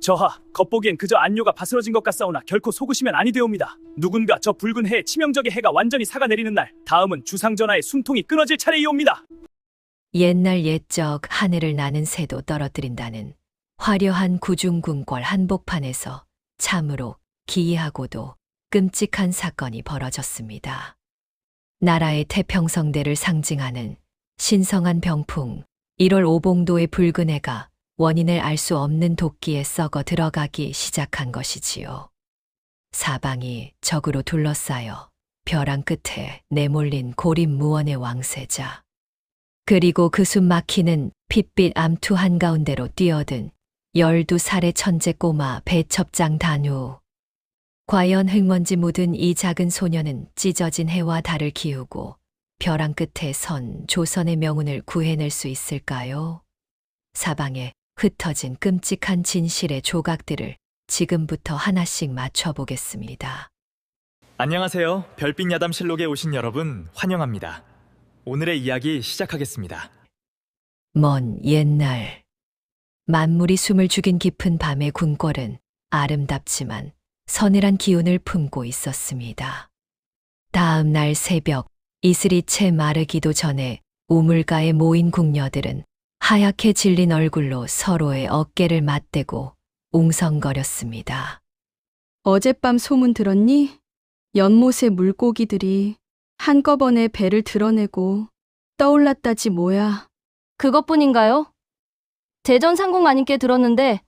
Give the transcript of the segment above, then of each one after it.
저하, 겉보기엔 그저 안료가 바스러진 것 같사오나 결코 속으시면 아니 되옵니다. 누군가 저 붉은 해에 치명적의 해가 완전히 사가내리는 날, 다음은 주상전하의 숨통이 끊어질 차례이옵니다. 옛날 옛적 하늘을 나는 새도 떨어뜨린다는 화려한 구중궁궐 한복판에서 참으로 기이하고도 끔찍한 사건이 벌어졌습니다. 나라의 태평성대를 상징하는 신성한 병풍 1월 오봉도의 붉은 해가 원인을 알 수 없는 도끼에 썩어 들어가기 시작한 것이지요. 사방이 적으로 둘러싸여 벼랑 끝에 내몰린 고립무원의 왕세자. 그리고 그 숨 막히는 핏빛 암투 한가운데로 뛰어든 12살의 천재 꼬마 배첩장 단우. 과연 흙먼지 묻은 이 작은 소녀는 찢어진 해와 달을 기우고 벼랑 끝에 선 조선의 명운을 구해낼 수 있을까요? 사방에 흩어진 끔찍한 진실의 조각들을 지금부터 하나씩 맞춰보겠습니다. 안녕하세요. 별빛 야담실록에 오신 여러분 환영합니다. 오늘의 이야기 시작하겠습니다. 먼 옛날 만물이 숨을 죽인 깊은 밤의 궁궐은 아름답지만 서늘한 기운을 품고 있었습니다. 다음 날 새벽 이슬이 채 마르기도 전에 우물가에 모인 궁녀들은 하얗게 질린 얼굴로 서로의 어깨를 맞대고 웅성거렸습니다. 어젯밤 소문 들었니? 연못의 물고기들이 한꺼번에 배를 드러내고 떠올랐다지 뭐야. 그것뿐인가요? 대전상궁 마님께 들었는데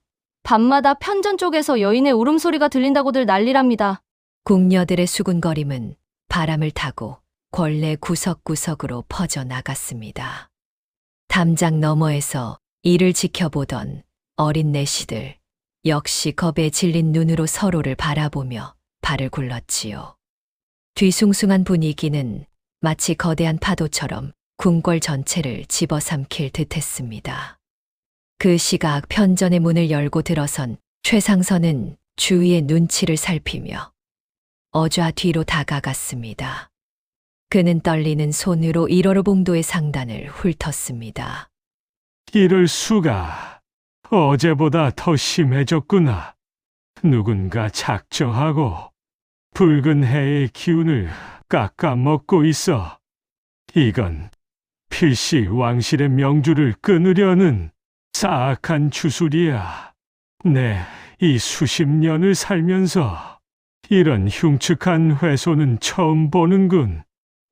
밤마다 편전 쪽에서 여인의 울음소리가 들린다고들 난리랍니다. 궁녀들의 수군거림은 바람을 타고 권례 구석구석으로 퍼져나갔습니다. 담장 너머에서 이를 지켜보던 어린 내시들 역시 겁에 질린 눈으로 서로를 바라보며 발을 굴렀지요. 뒤숭숭한 분위기는 마치 거대한 파도처럼 궁궐 전체를 집어삼킬 듯했습니다. 그 시각 편전의 문을 열고 들어선 최상선은 주위의 눈치를 살피며 어좌 뒤로 다가갔습니다. 그는 떨리는 손으로 1월 봉도의 상단을 훑었습니다. 이럴 수가. 어제보다 더 심해졌구나. 누군가 작정하고 붉은 해의 기운을 깎아먹고 있어. 이건 필시 왕실의 명주를 끊으려는 사악한 주술이야. 이 수십 년을 살면서 이런 흉측한 훼손은 처음 보는군.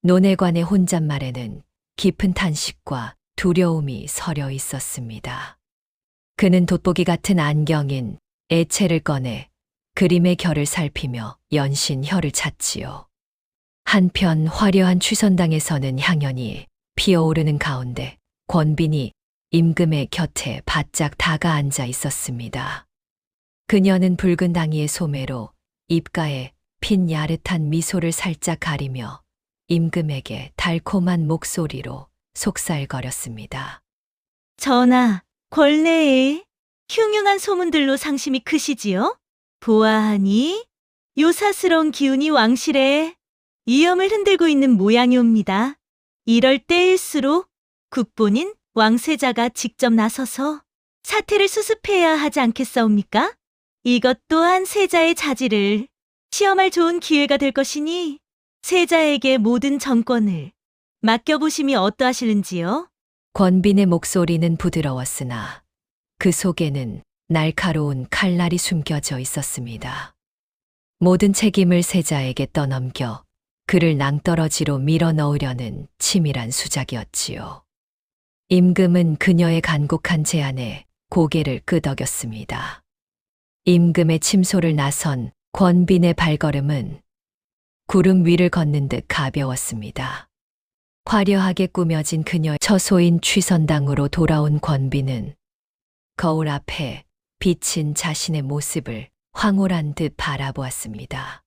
논외관의 혼잣말에는 깊은 탄식과 두려움이 서려 있었습니다. 그는 돋보기 같은 안경인 애체를 꺼내 그림의 결을 살피며 연신 혀를 찼지요. 한편 화려한 취선당에서는 향연이 피어오르는 가운데 권빈이 임금의 곁에 바짝 다가앉아 있었습니다. 그녀는 붉은 당이의 소매로 입가에 핀 야릇한 미소를 살짝 가리며 임금에게 달콤한 목소리로 속살거렸습니다. 전하, 권례에 흉흉한 소문들로 상심이 크시지요? 보아하니 요사스러운 기운이 왕실에 위엄을 흔들고 있는 모양이옵니다. 이럴 때일수록 국본인 왕세자가 직접 나서서 사태를 수습해야 하지 않겠사옵니까? 이것 또한 세자의 자질을 시험할 좋은 기회가 될 것이니 세자에게 모든 정권을 맡겨보심이 어떠하실는지요? 권빈의 목소리는 부드러웠으나 그 속에는 날카로운 칼날이 숨겨져 있었습니다. 모든 책임을 세자에게 떠넘겨 그를 낭떠러지로 밀어넣으려는 치밀한 수작이었지요. 임금은 그녀의 간곡한 제안에 고개를 끄덕였습니다. 임금의 침소를 나선 권빈의 발걸음은 구름 위를 걷는 듯 가벼웠습니다. 화려하게 꾸며진 그녀의 처소인 취선당으로 돌아온 권빈은 거울 앞에 비친 자신의 모습을 황홀한 듯 바라보았습니다.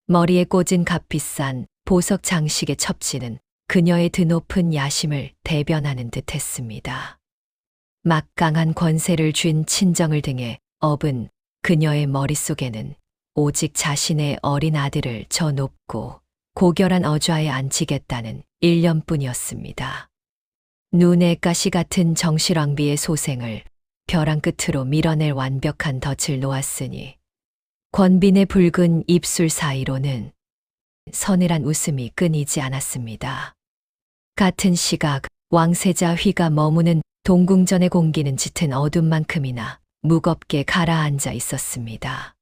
머리에 꽂은 값비싼 보석 장식의 첩지는 그녀의 드높은 야심을 대변하는 듯 했습니다. 막강한 권세를 쥔 친정을 등에 업은 그녀의 머릿속에는 오직 자신의 어린 아들을 저 높고 고결한 어좌에 앉히겠다는 일념뿐이었습니다. 눈의 가시 같은 정실왕비의 소생을 벼랑 끝으로 밀어낼 완벽한 덫을 놓았으니 권빈의 붉은 입술 사이로는 서늘한 웃음이 끊이지 않았습니다. 같은 시각 왕세자 휘가 머무는 동궁전의 공기는 짙은 어둠만큼이나 무겁게 가라앉아 있었습니다.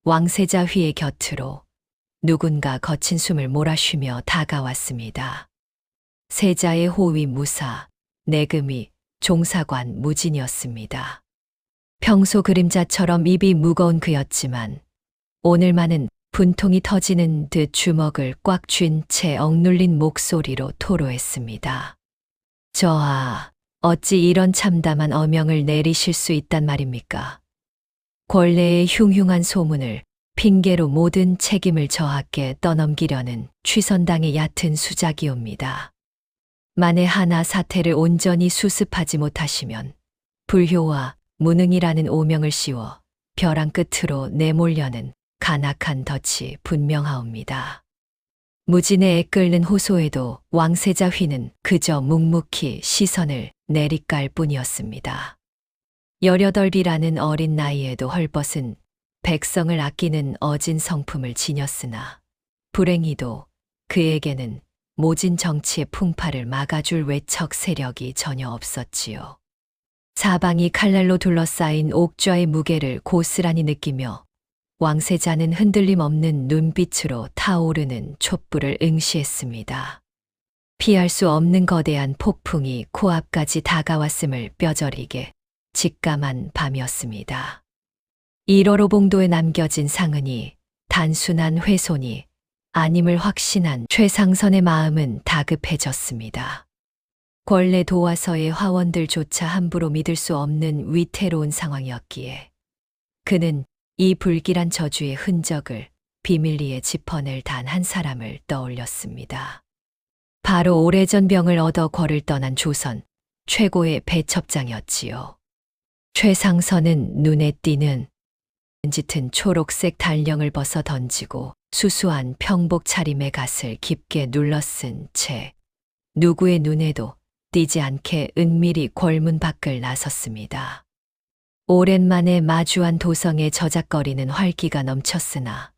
왕세자 휘의 곁으로 누군가 거친 숨을 몰아쉬며 다가왔습니다. 세자의 호위 무사, 내금이 종사관 무진이었습니다. 평소 그림자처럼 입이 무거운 그였지만 오늘만은 분통이 터지는 듯 주먹을 꽉 쥔 채 억눌린 목소리로 토로했습니다. 저하, 어찌 이런 참담한 어명을 내리실 수 있단 말입니까? 권례의 흉흉한 소문을 핑계로 모든 책임을 저하께 떠넘기려는 취선당의 얕은 수작이옵니다. 만에 하나 사태를 온전히 수습하지 못하시면 불효와 무능이라는 오명을 씌워 벼랑 끝으로 내몰려는 간악한 덫이 분명하옵니다. 무진의 애끓는 호소에도 왕세자 휘는 그저 묵묵히 시선을 내리깔 뿐이었습니다. 18이라는 어린 나이에도 헐벗은 백성을 아끼는 어진 성품을 지녔으나 불행히도 그에게는 모진 정치의 풍파를 막아줄 외척 세력이 전혀 없었지요. 사방이 칼날로 둘러싸인 옥좌의 무게를 고스란히 느끼며 왕세자는 흔들림 없는 눈빛으로 타오르는 촛불을 응시했습니다. 피할 수 없는 거대한 폭풍이 코앞까지 다가왔음을 뼈저리게 직감한 밤이었습니다. 1월 봉도에 남겨진 상흔이 단순한 훼손이 아님을 확신한 최상선의 마음은 다급해졌습니다. 권례 도화서의 화원들조차 함부로 믿을 수 없는 위태로운 상황이었기에 그는 이 불길한 저주의 흔적을 비밀리에 짚어낼 단 한 사람을 떠올렸습니다. 바로 오래전 병을 얻어 궐을 떠난 조선 최고의 배첩장이었지요. 최상선은 눈에 띄는 짙은 초록색 달령을 벗어 던지고 수수한 평복 차림의 갓을 깊게 눌러쓴 채 누구의 눈에도 띄지 않게 은밀히 궐문 밖을 나섰습니다. 오랜만에 마주한 도성의 저작거리는 활기가 넘쳤으나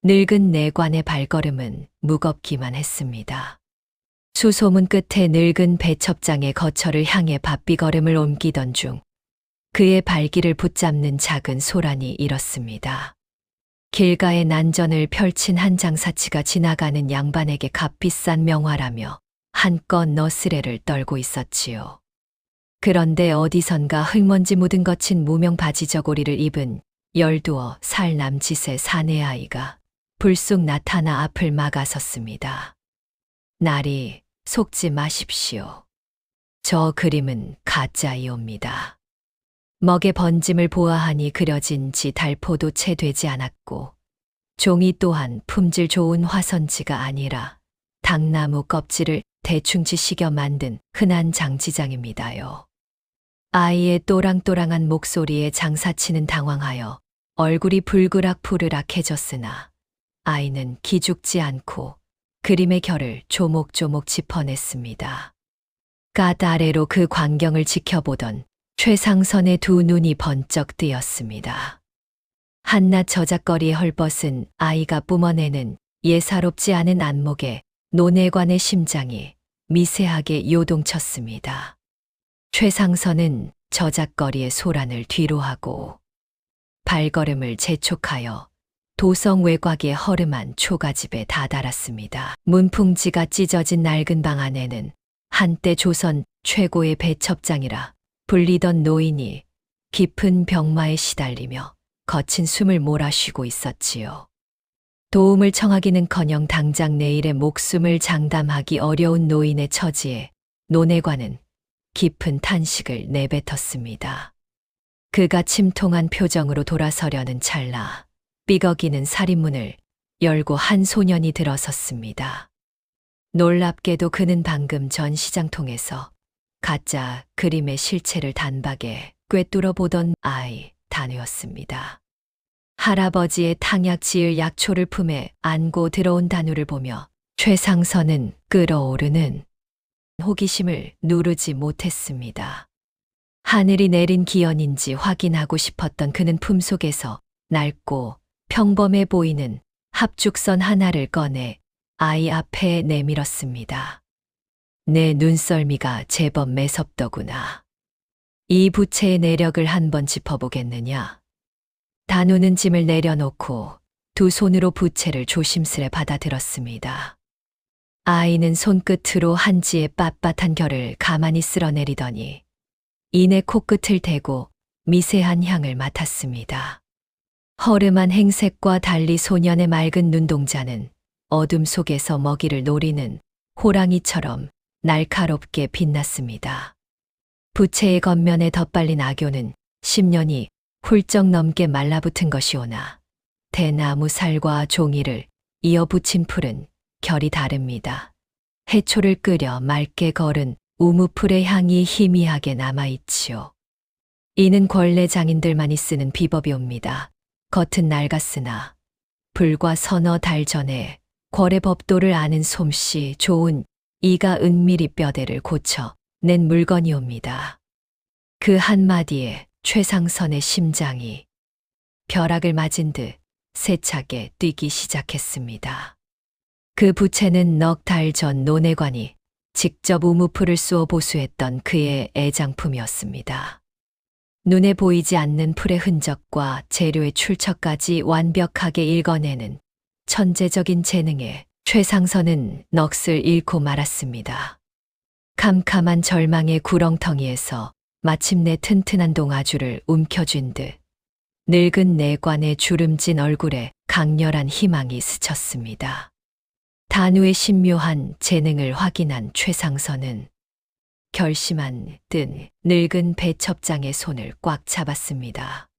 늙은 내관의 발걸음은 무겁기만 했습니다. 수소문 끝에 늙은 배첩장의 거처를 향해 바삐 걸음을 옮기던 중 그의 발길을 붙잡는 작은 소란이 일었습니다. 길가에 난전을 펼친 한 장사치가 지나가는 양반에게 값비싼 명화라며 한껏 너스레를 떨고 있었지요. 그런데 어디선가 흙먼지 묻은 거친 무명 바지 저고리를 입은 12살 남짓의 사내 아이가 불쑥 나타나 앞을 막아섰습니다. 나리, 속지 마십시오. 저 그림은 가짜이옵니다. 먹의 번짐을 보아하니 그려진 지 달포도 채 되지 않았고 종이 또한 품질 좋은 화선지가 아니라 당나무 껍질을 대충 지식여 만든 흔한 장지장입니다요. 아이의 또랑또랑한 목소리에 장사치는 당황하여 얼굴이 불그락푸르락해졌으나 아이는 기죽지 않고 그림의 결을 조목조목 짚어냈습니다. 갓 아래로 그 광경을 지켜보던 최상선의 두 눈이 번쩍 뜨였습니다. 한낱 저작거리에 헐벗은 아이가 뿜어내는 예사롭지 않은 안목에 노내관의 심장이 미세하게 요동쳤습니다. 최상선은 저작거리의 소란을 뒤로하고 발걸음을 재촉하여 도성 외곽의 허름한 초가집에 다다랐습니다. 문풍지가 찢어진 낡은 방 안에는 한때 조선 최고의 배첩장이라 불리던 노인이 깊은 병마에 시달리며 거친 숨을 몰아쉬고 있었지요. 도움을 청하기는커녕 당장 내일의 목숨을 장담하기 어려운 노인의 처지에 노내관은 깊은 탄식을 내뱉었습니다. 그가 침통한 표정으로 돌아서려는 찰나 삐걱이는 살인문을 열고 한 소년이 들어섰습니다. 놀랍게도 그는 방금 전 시장통에서 가짜 그림의 실체를 단박에 꿰뚫어 보던 아이 단우였습니다. 할아버지의 탕약 지을 약초를 품에 안고 들어온 단우를 보며 최상선은 끓어오르는 호기심을 누르지 못했습니다. 하늘이 내린 기연인지 확인하고 싶었던 그는 품속에서 낡고 평범해 보이는 합죽선 하나를 꺼내 아이 앞에 내밀었습니다. 내 눈썰미가 제법 매섭더구나. 이 부채의 내력을 한번 짚어보겠느냐? 단우는 짐을 내려놓고 두 손으로 부채를 조심스레 받아들었습니다. 아이는 손끝으로 한지의 빳빳한 결을 가만히 쓸어내리더니 이내 코끝을 대고 미세한 향을 맡았습니다. 허름한 행색과 달리 소년의 맑은 눈동자는 어둠 속에서 먹이를 노리는 호랑이처럼 날카롭게 빛났습니다. 부채의 겉면에 덧발린 악교는 10년이 훌쩍 넘게 말라붙은 것이오나 대나무 살과 종이를 이어붙인 풀은 결이 다릅니다. 해초를 끓여 맑게 걸은 우무풀의 향이 희미하게 남아있지요. 이는 권례 장인들만이 쓰는 비법이옵니다. 겉은 낡았으나 불과 서너 달 전에 거래 법도를 아는 솜씨 좋은 이가 은밀히 뼈대를 고쳐 낸 물건이옵니다. 그 한마디에 최상선의 심장이 벼락을 맞은 듯 세차게 뛰기 시작했습니다. 그 부채는 넉 달 전 논해관이 직접 우무풀을 쏘어 보수했던 그의 애장품이었습니다. 눈에 보이지 않는 풀의 흔적과 재료의 출처까지 완벽하게 읽어내는 천재적인 재능에 최상선은 넋을 잃고 말았습니다. 캄캄한 절망의 구렁텅이에서 마침내 튼튼한 동아줄을 움켜쥔 듯 늙은 내관의 주름진 얼굴에 강렬한 희망이 스쳤습니다. 단우의 신묘한 재능을 확인한 최상선은 결심한 듯 늙은 배첩장의 손을 꽉 잡았습니다.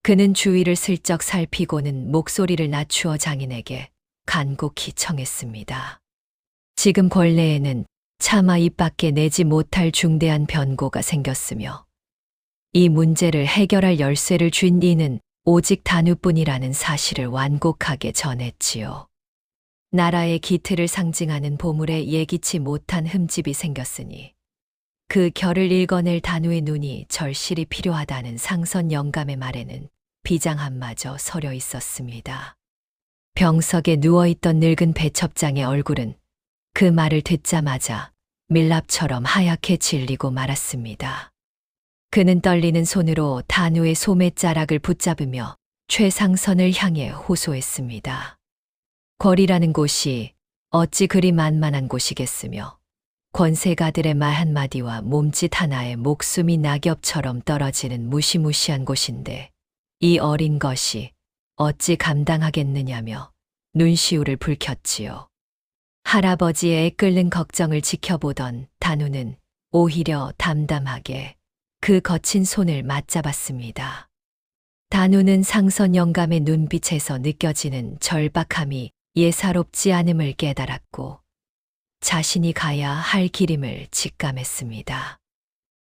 그는 주위를 슬쩍 살피고는 목소리를 낮추어 장인에게 간곡히 청했습니다. 지금 권례에는 차마 입 밖에 내지 못할 중대한 변고가 생겼으며 이 문제를 해결할 열쇠를 쥔 이는 오직 단우뿐이라는 사실을 완곡하게 전했지요. 나라의 기틀을 상징하는 보물에 예기치 못한 흠집이 생겼으니 그 결을 읽어낼 단우의 눈이 절실히 필요하다는 상선 영감의 말에는 비장 한마저 서려 있었습니다. 병석에 누워있던 늙은 배첩장의 얼굴은 그 말을 듣자마자 밀랍처럼 하얗게 질리고 말았습니다. 그는 떨리는 손으로 단우의 소매자락을 붙잡으며 최상선을 향해 호소했습니다. 궐이라는 곳이 어찌 그리 만만한 곳이겠으며 권세가들의 말 한마디와 몸짓 하나에 목숨이 낙엽처럼 떨어지는 무시무시한 곳인데 이 어린 것이 어찌 감당하겠느냐며 눈시울을 붉혔지요. 할아버지의 애끓는 걱정을 지켜보던 단우는 오히려 담담하게 그 거친 손을 맞잡았습니다. 단우는 상선 영감의 눈빛에서 느껴지는 절박함이 예사롭지 않음을 깨달았고 자신이 가야 할 길임을 직감했습니다.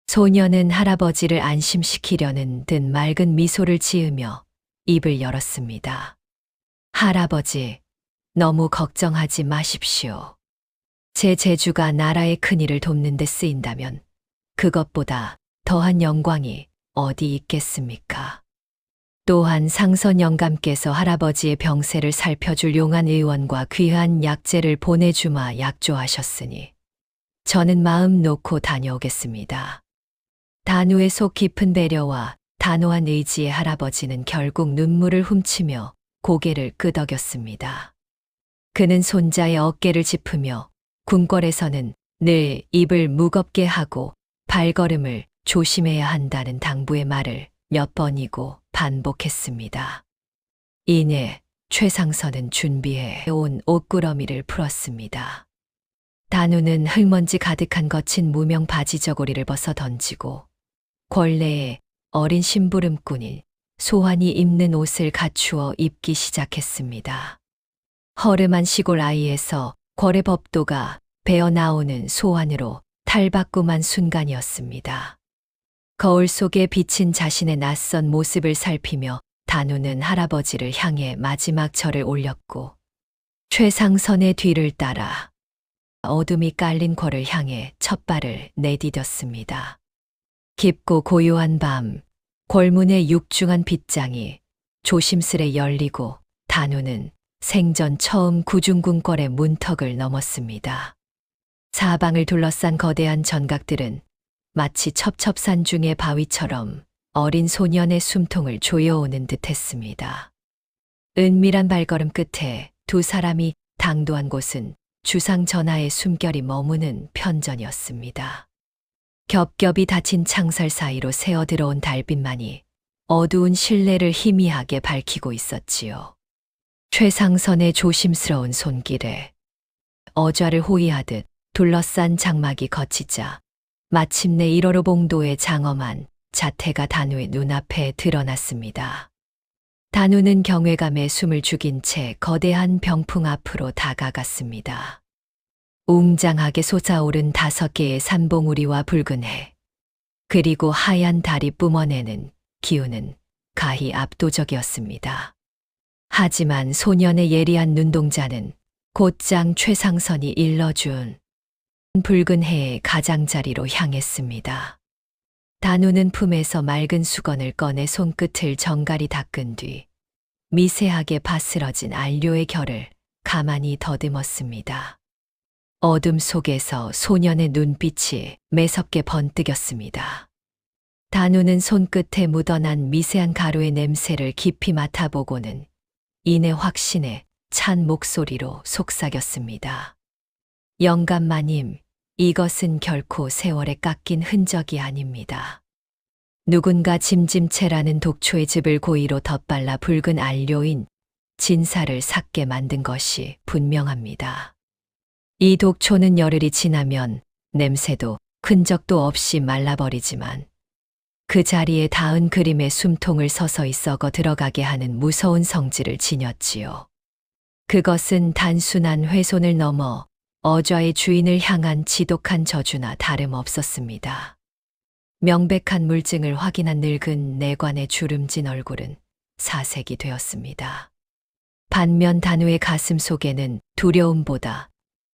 소녀는 할아버지를 안심시키려는 듯 맑은 미소를 지으며 입을 열었습니다. 할아버지, 너무 걱정하지 마십시오. 제 재주가 나라의 큰일을 돕는 데 쓰인다면 그것보다 더한 영광이 어디 있겠습니까? 또한 상선 영감께서 할아버지의 병세를 살펴줄 용한 의원과 귀한 약재를 보내주마 약조하셨으니 저는 마음 놓고 다녀오겠습니다. 단우의 속 깊은 배려와 단호한 의지의 할아버지는 결국 눈물을 훔치며 고개를 끄덕였습니다. 그는 손자의 어깨를 짚으며 궁궐에서는 늘 입을 무겁게 하고 발걸음을 조심해야 한다는 당부의 말을 몇 번이고 반복했습니다. 이내 최상선은 준비해 온 옷구러미를 풀었습니다. 단우는 흙먼지 가득한 거친 무명 바지 저고리를 벗어 던지고 권례의 어린 심부름꾼인 소환이 입는 옷을 갖추어 입기 시작했습니다. 허름한 시골 아이에서 거래 법도가 배어 나오는 소환으로 탈바꿈한 순간이었습니다. 거울 속에 비친 자신의 낯선 모습을 살피며 단우는 할아버지를 향해 마지막 절을 올렸고 최상선의 뒤를 따라 어둠이 깔린 궐을 향해 첫 발을 내디뎠습니다. 깊고 고요한 밤, 골문의 육중한 빗장이 조심스레 열리고 단우는 생전 처음 구중궁궐의 문턱을 넘었습니다. 사방을 둘러싼 거대한 전각들은 마치 첩첩산 중의 바위처럼 어린 소년의 숨통을 조여오는 듯 했습니다. 은밀한 발걸음 끝에 두 사람이 당도한 곳은 주상 전하의 숨결이 머무는 편전이었습니다. 겹겹이 닫힌 창살 사이로 새어 들어온 달빛만이 어두운 실내를 희미하게 밝히고 있었지요. 최상선의 조심스러운 손길에 어좌를 호위하듯 둘러싼 장막이 거치자 마침내 1호로 봉도의 장엄한 자태가 단우의 눈앞에 드러났습니다. 단우는 경외감에 숨을 죽인 채 거대한 병풍 앞으로 다가갔습니다. 웅장하게 솟아오른 5개의 산봉우리와 붉은 해, 그리고 하얀 달이 뿜어내는 기운은 가히 압도적이었습니다. 하지만 소년의 예리한 눈동자는 곧장 최상선이 일러준 붉은 해의 가장자리로 향했습니다. 단우는 품에서 맑은 수건을 꺼내 손끝을 정갈이 닦은 뒤 미세하게 바스러진 안료의 결을 가만히 더듬었습니다. 어둠 속에서 소년의 눈빛이 매섭게 번뜩였습니다. 단우는 손끝에 묻어난 미세한 가루의 냄새를 깊이 맡아보고는 이내 확신에 찬 목소리로 속삭였습니다. 영감마님, 이것은 결코 세월에 깎인 흔적이 아닙니다. 누군가 짐짐채라는 독초의 즙을 고의로 덧발라 붉은 안료인 진사를 삭게 만든 것이 분명합니다. 이 독초는 열흘이 지나면 냄새도 흔적도 없이 말라버리지만 그 자리에 닿은 그림의 숨통을 서서히 썩어 들어가게 하는 무서운 성질을 지녔지요. 그것은 단순한 훼손을 넘어 어좌의 주인을 향한 지독한 저주나 다름없었습니다. 명백한 물증을 확인한 늙은 내관의 주름진 얼굴은 사색이 되었습니다. 반면 단우의 가슴 속에는 두려움보다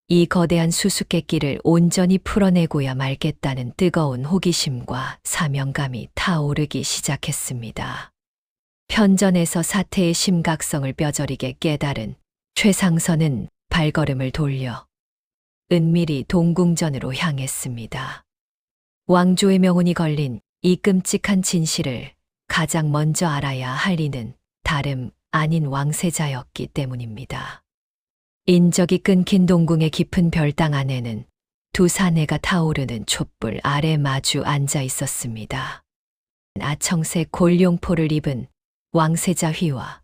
이 거대한 수수께끼를 온전히 풀어내고야 말겠다는 뜨거운 호기심과 사명감이 타오르기 시작했습니다. 편전에서 사태의 심각성을 뼈저리게 깨달은 최상선은 발걸음을 돌려 은밀히 동궁전으로 향했습니다. 왕조의 명운이 걸린 이 끔찍한 진실을 가장 먼저 알아야 할 이는 다름 아닌 왕세자였기 때문입니다. 인적이 끊긴 동궁의 깊은 별당 안에는 두 사내가 타오르는 촛불 아래 마주 앉아 있었습니다. 아청색 골룡포를 입은 왕세자 휘와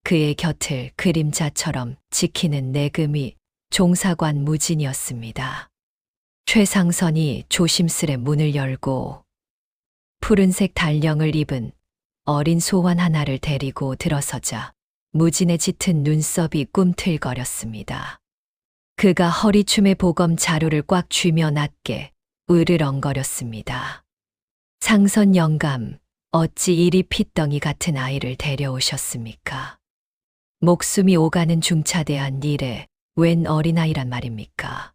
그의 곁을 그림자처럼 지키는 내금이 종사관 무진이었습니다. 최상선이 조심스레 문을 열고 푸른색 달령을 입은 어린 소환 하나를 데리고 들어서자 무진의 짙은 눈썹이 꿈틀거렸습니다. 그가 허리춤에 보검 자루를 꽉 쥐며 낮게 으르렁거렸습니다. 상선 영감, 어찌 이리 핏덩이 같은 아이를 데려오셨습니까? 목숨이 오가는 중차대한 일에 웬 어린아이란 말입니까?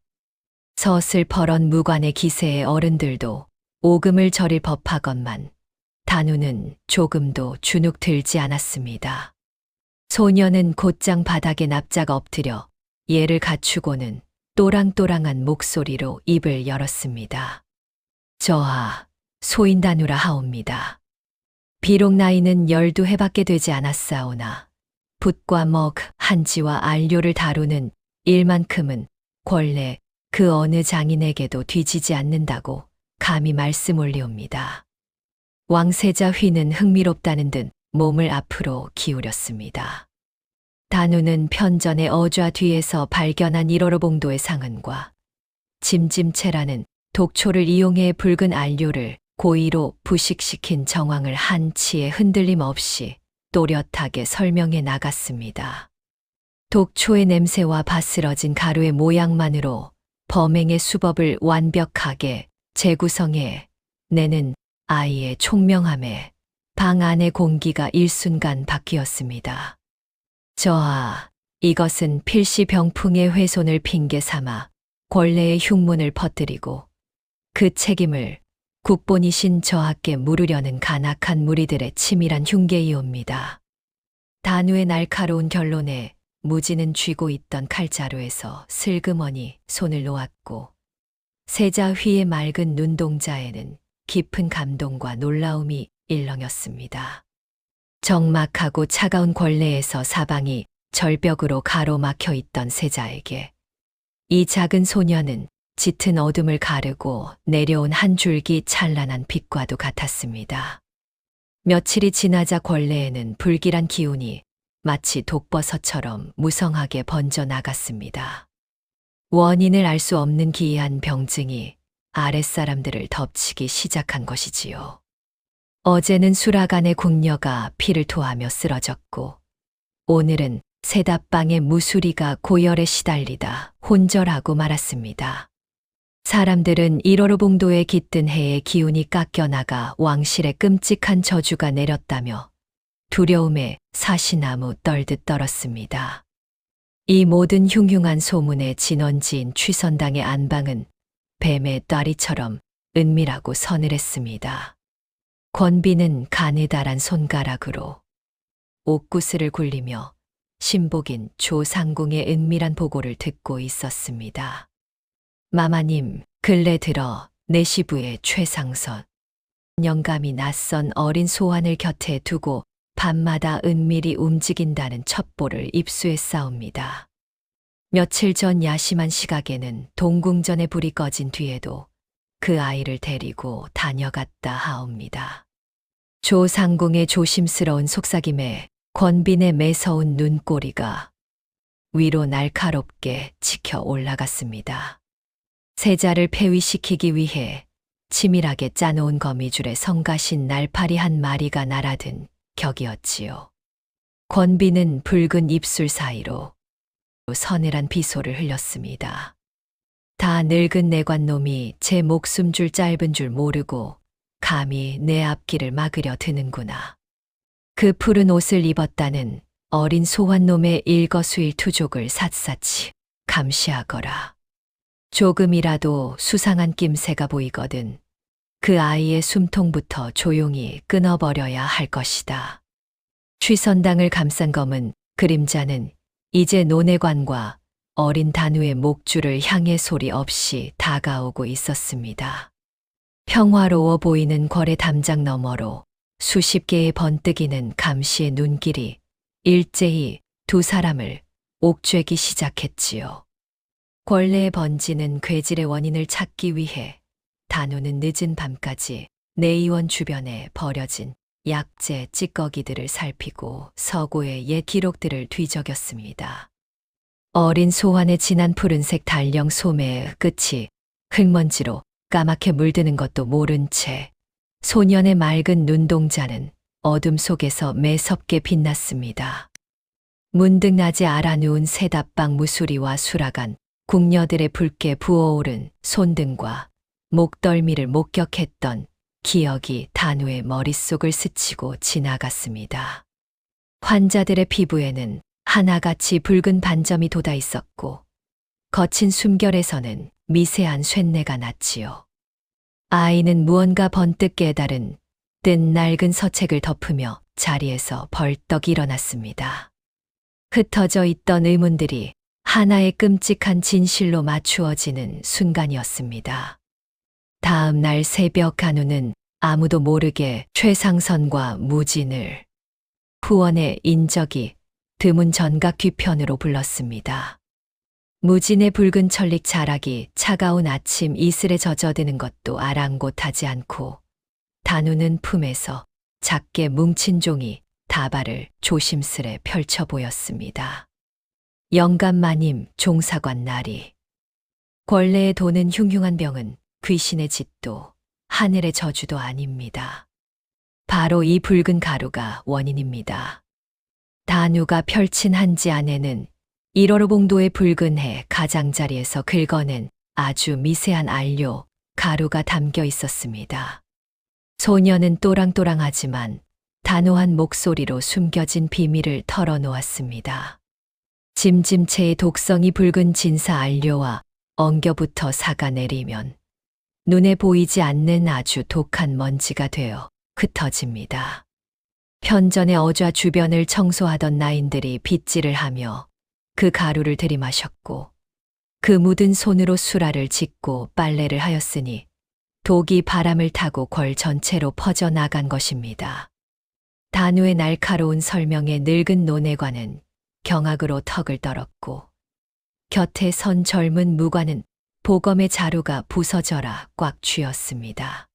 서슬퍼런 무관의 기세의 어른들도 오금을 저릴 법하건만 단우는 조금도 주눅 들지 않았습니다. 소녀는 곧장 바닥에 납작 엎드려 예를 갖추고는 또랑또랑한 목소리로 입을 열었습니다. 저하, 소인단우라 하옵니다. 비록 나이는 12해밖에 되지 않았사오나 붓과 먹, 한지와 안료를 다루는 일만큼은 권례 그 어느 장인에게도 뒤지지 않는다고 감히 말씀 올리옵니다. 왕세자 휘는 흥미롭다는 듯 몸을 앞으로 기울였습니다. 단우는 편전의 어좌 뒤에서 발견한 1호로 봉도의 상흔과 짐짐채라는 독초를 이용해 붉은 안료를 고의로 부식시킨 정황을 한치의 흔들림 없이 또렷하게 설명해 나갔습니다. 독초의 냄새와 바스러진 가루의 모양만으로 범행의 수법을 완벽하게 재구성해 내는 아이의 총명함에 방 안의 공기가 일순간 바뀌었습니다. 저하, 이것은 필시 병풍의 훼손을 핑계 삼아 권례의 흉문을 퍼뜨리고 그 책임을 국본이신 저하께 물으려는 간악한 무리들의 치밀한 흉계이옵니다. 단우의 날카로운 결론에 무지는 쥐고 있던 칼자루에서 슬그머니 손을 놓았고 세자 휘의 맑은 눈동자에는 깊은 감동과 놀라움이 일렁였습니다. 적막하고 차가운 권례에서 사방이 절벽으로 가로막혀 있던 세자에게 이 작은 소녀는 짙은 어둠을 가르고 내려온 한 줄기 찬란한 빛과도 같았습니다. 며칠이 지나자 권례에는 불길한 기운이 마치 독버섯처럼 무성하게 번져 나갔습니다. 원인을 알 수 없는 기이한 병증이 아랫사람들을 덮치기 시작한 것이지요. 어제는 수라간의 궁녀가 피를 토하며 쓰러졌고 오늘은 세답방의 무수리가 고열에 시달리다 혼절하고 말았습니다. 사람들은 1월 봉도에 깃든 해의 기운이 깎여나가 왕실에 끔찍한 저주가 내렸다며 두려움에 사시나무 떨듯 떨었습니다. 이 모든 흉흉한 소문의 진원지인 취선당의 안방은 뱀의 ጧ리처럼 은밀하고 서늘했습니다. 권비는 가느다란 손가락으로 옥구슬을 굴리며 신복인 조상궁의 은밀한 보고를 듣고 있었습니다. 마마님, 근래 들어 내시부의 최상선, 영감이 낯선 어린 소환을 곁에 두고 밤마다 은밀히 움직인다는 첩보를 입수했사옵니다. 며칠 전 야심한 시각에는 동궁전의 불이 꺼진 뒤에도 그 아이를 데리고 다녀갔다 하옵니다. 조상궁의 조심스러운 속삭임에 권빈의 매서운 눈꼬리가 위로 날카롭게 치켜 올라갔습니다. 세자를 폐위시키기 위해 치밀하게 짜놓은 거미줄에 성가신 날파리 한 마리가 날아든 격이었지요. 권비는 붉은 입술 사이로 서늘한 비소를 흘렸습니다. 다 늙은 내관놈이 제 목숨줄 짧은 줄 모르고 감히 내 앞길을 막으려 드는구나. 그 푸른 옷을 입었다는 어린 소환놈의 일거수일투족을 샅샅이 감시하거라. 조금이라도 수상한 낌새가 보이거든 그 아이의 숨통부터 조용히 끊어버려야 할 것이다. 취선당을 감싼 검은 그림자는 이제 노내관과 어린 단우의 목줄을 향해 소리 없이 다가오고 있었습니다. 평화로워 보이는 거래 담장 너머로 수십 개의 번뜩이는 감시의 눈길이 일제히 두 사람을 옥죄기 시작했지요. 권례에 번지는 괴질의 원인을 찾기 위해 단우는 늦은 밤까지 내의원 주변에 버려진 약재 찌꺼기들을 살피고 서고의 옛 기록들을 뒤적였습니다. 어린 소환의 진한 푸른색 달령 소매의 끝이 흙먼지로 까맣게 물드는 것도 모른 채 소년의 맑은 눈동자는 어둠 속에서 매섭게 빛났습니다. 문득 낮에 알아누운 세답방 무수리와 수라간 궁녀들의 붉게 부어오른 손등과 목덜미를 목격했던 기억이 단우의 머릿속을 스치고 지나갔습니다. 환자들의 피부에는 하나같이 붉은 반점이 돋아 있었고 거친 숨결에서는 미세한 쇳내가 났지요. 아이는 무언가 번뜩 깨달은 뜬 낡은 서책을 덮으며 자리에서 벌떡 일어났습니다. 흩어져 있던 의문들이 하나의 끔찍한 진실로 맞추어지는 순간이었습니다. 다음 날 새벽 간우는 아무도 모르게 최상선과 무진을 후원의 인적이 드문 전각 뒤편으로 불렀습니다. 무진의 붉은 천릭 자락이 차가운 아침 이슬에 젖어드는 것도 아랑곳하지 않고 단우는 품에서 작게 뭉친 종이 다발을 조심스레 펼쳐 보였습니다. 영감마님 종사관 나리. 권례에 도는 흉흉한 병은 귀신의 짓도 하늘의 저주도 아닙니다. 바로 이 붉은 가루가 원인입니다. 단우가 펼친 한지 안에는 1월 봉도의 붉은 해 가장자리에서 긁어낸 아주 미세한 안료, 가루가 담겨 있었습니다. 소녀는 또랑또랑하지만 단호한 목소리로 숨겨진 비밀을 털어놓았습니다. 짐짐체의 독성이 붉은 진사 안료와 엉겨붙어 사가 내리면 눈에 보이지 않는 아주 독한 먼지가 되어 흩어집니다. 편전의 어좌 주변을 청소하던 나인들이 빗질을 하며 그 가루를 들이마셨고 그 묻은 손으로 수라를 짓고 빨래를 하였으니 독이 바람을 타고 궐 전체로 퍼져나간 것입니다. 단우의 날카로운 설명에 늙은 논외관은 경악으로 턱을 떨었고 곁에 선 젊은 무관은 보검의 자루가 부서져라 꽉 쥐었습니다.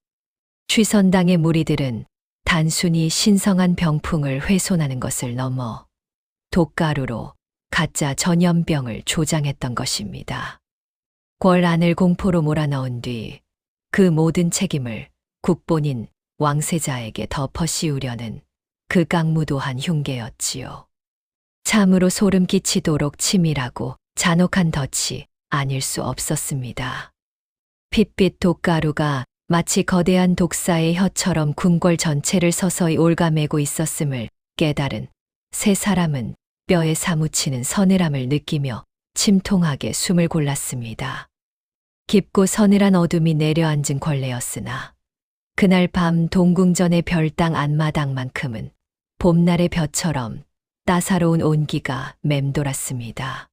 취선당의 무리들은 단순히 신성한 병풍을 훼손하는 것을 넘어 독가루로 가짜 전염병을 조장했던 것입니다. 궐 안을 공포로 몰아넣은 뒤 그 모든 책임을 국본인 왕세자에게 덮어 씌우려는 극악무도한 흉계였지요. 참으로 소름 끼치도록 치밀하고 잔혹한 덫이 아닐 수 없었습니다. 핏빛 독가루가 마치 거대한 독사의 혀처럼 궁궐 전체를 서서히 올가매고 있었음을 깨달은 세 사람은 뼈에 사무치는 서늘함을 느끼며 침통하게 숨을 골랐습니다. 깊고 서늘한 어둠이 내려앉은 권례였으나 그날 밤 동궁전의 별당 안마당만큼은 봄날의 볕처럼 따사로운 온기가 맴돌았습니다.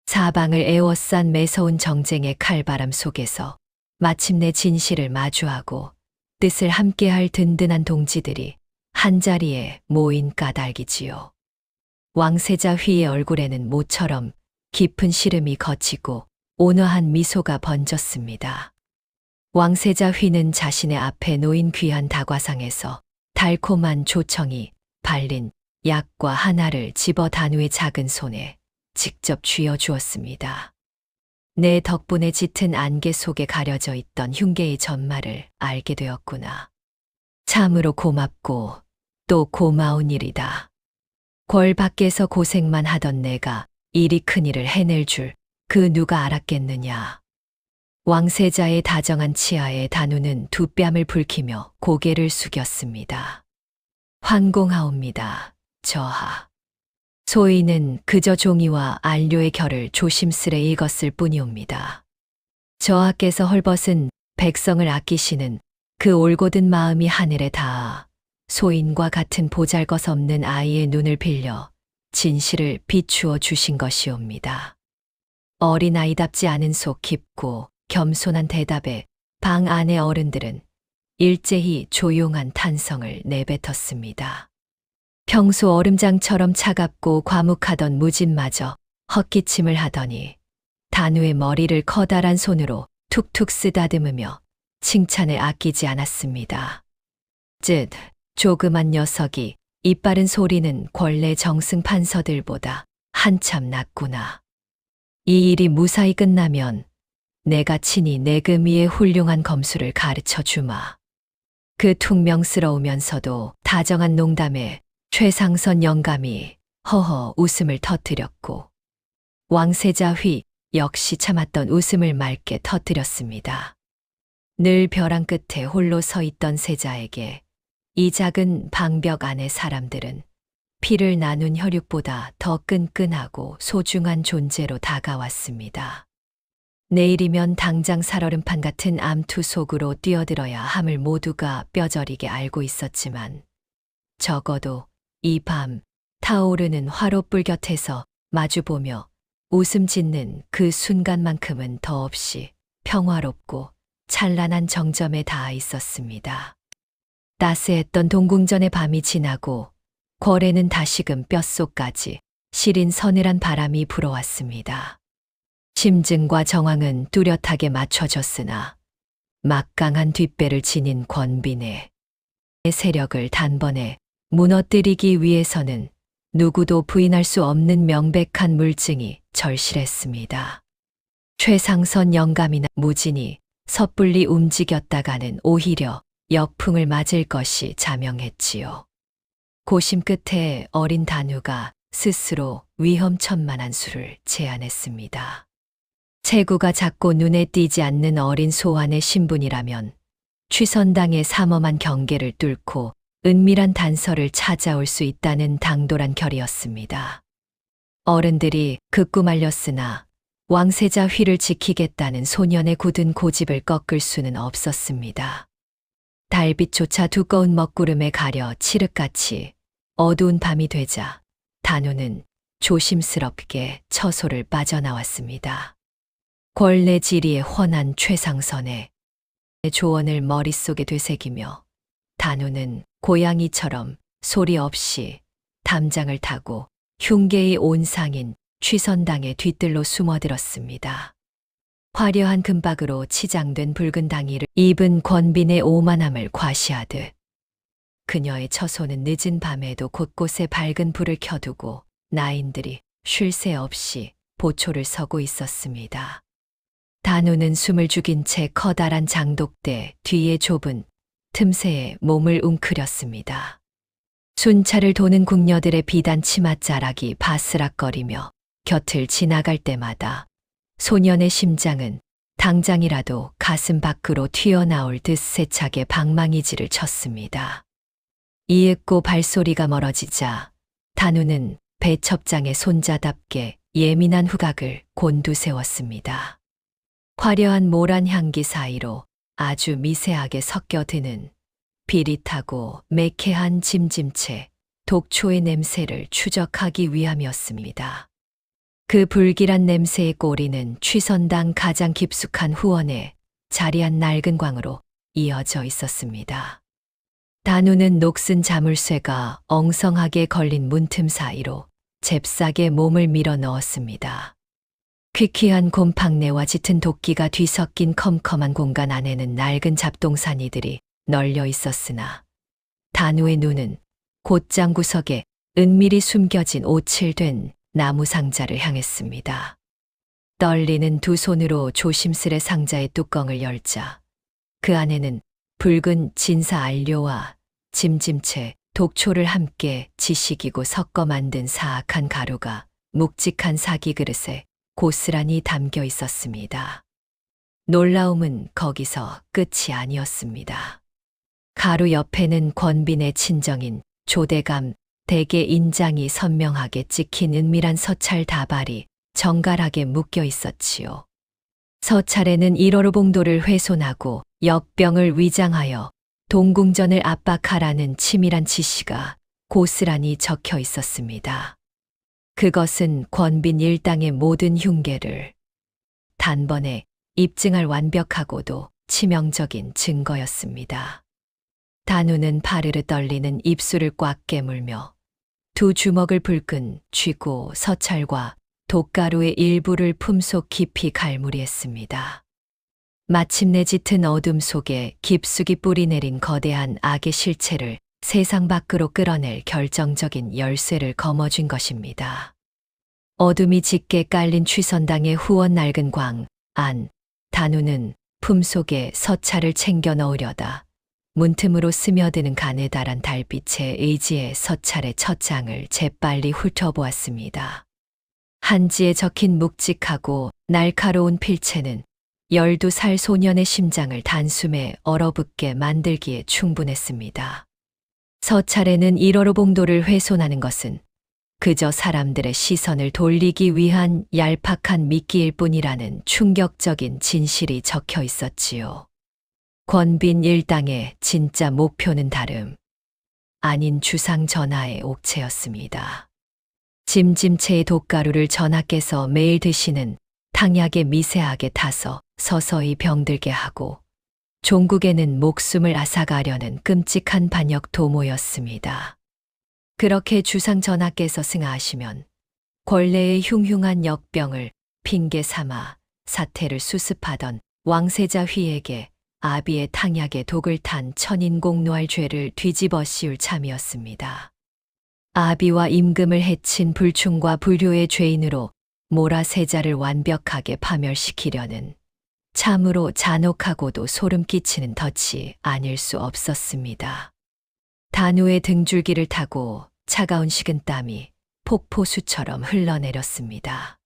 사방을 에워싼 매서운 정쟁의 칼바람 속에서 마침내 진실을 마주하고 뜻을 함께할 든든한 동지들이 한자리에 모인 까닭이지요. 왕세자 휘의 얼굴에는 모처럼 깊은 시름이 걷히고 온화한 미소가 번졌습니다. 왕세자 휘는 자신의 앞에 놓인 귀한 다과상에서 달콤한 조청이 발린 약과 하나를 집어 단우의 작은 손에 직접 쥐어 주었습니다. 내 덕분에 짙은 안개 속에 가려져 있던 흉계의 전말을 알게 되었구나. 참으로 고맙고 또 고마운 일이다. 궐 밖에서 고생만 하던 내가 이리 큰일을 해낼 줄 그 누가 알았겠느냐. 왕세자의 다정한 치아에 단우는 두 뺨을 붉히며 고개를 숙였습니다. 환공하옵니다. 저하. 소인은 그저 종이와 안료의 결을 조심스레 읽었을 뿐이옵니다. 저하께서 헐벗은 백성을 아끼시는 그 올곧은 마음이 하늘에 닿아 소인과 같은 보잘것없는 아이의 눈을 빌려 진실을 비추어 주신 것이옵니다. 어린아이답지 않은 속 깊고 겸손한 대답에 방 안의 어른들은 일제히 조용한 탄성을 내뱉었습니다. 평소 얼음장처럼 차갑고 과묵하던 무진마저 헛기침을 하더니 단우의 머리를 커다란 손으로 툭툭 쓰다듬으며 칭찬을 아끼지 않았습니다. 쯧, 조그만 녀석이 이빠른 소리는 권례 정승 판서들보다 한참 낫구나. 이 일이 무사히 끝나면 내가 친히 내금위의 훌륭한 검수를 가르쳐 주마. 그 퉁명스러우면서도 다정한 농담에 최상선 영감이 허허 웃음을 터뜨렸고 왕세자 휘 역시 참았던 웃음을 맑게 터뜨렸습니다. 늘 벼랑 끝에 홀로 서 있던 세자에게 이 작은 방벽 안의 사람들은 피를 나눈 혈육보다 더 끈끈하고 소중한 존재로 다가왔습니다. 내일이면 당장 살얼음판 같은 암투 속으로 뛰어들어야 함을 모두가 뼈저리게 알고 있었지만 적어도 이 밤 타오르는 화롯불 곁에서 마주보며 웃음 짓는 그 순간만큼은 더없이 평화롭고 찬란한 정점에 닿아 있었습니다. 따스했던 동궁전의 밤이 지나고 궐에는 다시금 뼛속까지 시린 서늘한 바람이 불어왔습니다. 심증과 정황은 뚜렷하게 맞춰졌으나 막강한 뒷배를 지닌 권빈의 세력을 단번에 무너뜨리기 위해서는 누구도 부인할 수 없는 명백한 물증이 절실했습니다. 최상선 영감이나 무진이 섣불리 움직였다가는 오히려 역풍을 맞을 것이 자명했지요. 고심 끝에 어린 단우가 스스로 위험천만한 수를 제안했습니다. 체구가 작고 눈에 띄지 않는 어린 소환의 신분이라면 취선당의 삼엄한 경계를 뚫고 은밀한 단서를 찾아올 수 있다는 당돌한 결이었습니다. 어른들이 극구 말렸으나 왕세자 휘를 지키겠다는 소년의 굳은 고집을 꺾을 수는 없었습니다. 달빛조차 두꺼운 먹구름에 가려 칠흑같이 어두운 밤이 되자 단우는 조심스럽게 처소를 빠져나왔습니다. 권례 지리의 훤한 최상선에 조언을 머릿속에 되새기며 단우는 고양이처럼 소리 없이 담장을 타고 흉계의 온상인 취선당의 뒤뜰로 숨어들었습니다. 화려한 금박으로 치장된 붉은 당의를 입은 권빈의 오만함을 과시하듯 그녀의 처소는 늦은 밤에도 곳곳에 밝은 불을 켜두고 나인들이 쉴 새 없이 보초를 서고 있었습니다. 단우는 숨을 죽인 채 커다란 장독대 뒤에 좁은 틈새에 몸을 웅크렸습니다. 순찰을 도는 궁녀들의 비단 치맛자락이 바스락거리며 곁을 지나갈 때마다 소년의 심장은 당장이라도 가슴 밖으로 튀어나올 듯 세차게 방망이질을 쳤습니다. 이윽고 발소리가 멀어지자 단우는 배첩장의 손자답게 예민한 후각을 곤두세웠습니다. 화려한 모란 향기 사이로 아주 미세하게 섞여드는 비릿하고 매캐한 짐짐체, 독초의 냄새를 추적하기 위함이었습니다. 그 불길한 냄새의 꼬리는 취선당 가장 깊숙한 후원에 자리한 낡은 광으로 이어져 있었습니다. 단우는 녹슨 자물쇠가 엉성하게 걸린 문틈 사이로 잽싸게 몸을 밀어 넣었습니다. 퀴퀴한 곰팡내와 짙은 도끼가 뒤섞인 컴컴한 공간 안에는 낡은 잡동사니들이 널려 있었으나 단우의 눈은 곧장 구석에 은밀히 숨겨진 오칠된 나무 상자를 향했습니다. 떨리는 두 손으로 조심스레 상자의 뚜껑을 열자 그 안에는 붉은 진사 안료와 짐짐체, 독초를 함께 지식이고 섞어 만든 사악한 가루가 묵직한 사기 그릇에 고스란히 담겨 있었습니다. 놀라움은 거기서 끝이 아니었습니다. 가루 옆에는 권빈의 친정인 조대감 댁의 인장이 선명하게 찍힌 은밀한 서찰 다발이 정갈하게 묶여 있었지요. 서찰에는 1호로 봉도를 훼손하고 역병을 위장하여 동궁전을 압박하라는 치밀한 지시가 고스란히 적혀 있었습니다. 그것은 권빈 일당의 모든 흉계를 단번에 입증할 완벽하고도 치명적인 증거였습니다. 단우는 파르르 떨리는 입술을 꽉 깨물며 두 주먹을 불끈 쥐고 서찰과 독가루의 일부를 품속 깊이 갈무리했습니다. 마침내 짙은 어둠 속에 깊숙이 뿌리내린 거대한 악의 실체를 세상 밖으로 끌어낼 결정적인 열쇠를 거머쥔 것입니다. 어둠이 짙게 깔린 취선당의 후원 낡은 광 안, 단우는 품속에 서찰을 챙겨 넣으려다 문틈으로 스며드는 가느다란 달빛에 의지해 서찰의 첫 장을 재빨리 훑어보았습니다. 한지에 적힌 묵직하고 날카로운 필체는 12살 소년의 심장을 단숨에 얼어붙게 만들기에 충분했습니다. 서찰에는 1호로 봉도를 훼손하는 것은 그저 사람들의 시선을 돌리기 위한 얄팍한 미끼일 뿐이라는 충격적인 진실이 적혀 있었지요. 권빈 일당의 진짜 목표는 다름 아닌 주상 전하의 옥체였습니다. 짐짐체의 독가루를 전하께서 매일 드시는 탕약에 미세하게 타서 서서히 병들게 하고 종국에는 목숨을 앗아가려는 끔찍한 반역 도모였습니다. 그렇게 주상 전하께서 승하하시면 권례의 흉흉한 역병을 핑계 삼아 사태를 수습하던 왕세자 휘에게 아비의 탕약에 독을 탄 천인공노할 죄를 뒤집어 씌울 참이었습니다. 아비와 임금을 해친 불충과 불효의 죄인으로 모라세자를 완벽하게 파멸시키려는 참으로 잔혹하고도 소름 끼치는 덫이 아닐 수 없었습니다. 단우의 등줄기를 타고 차가운 식은땀이 폭포수처럼 흘러내렸습니다.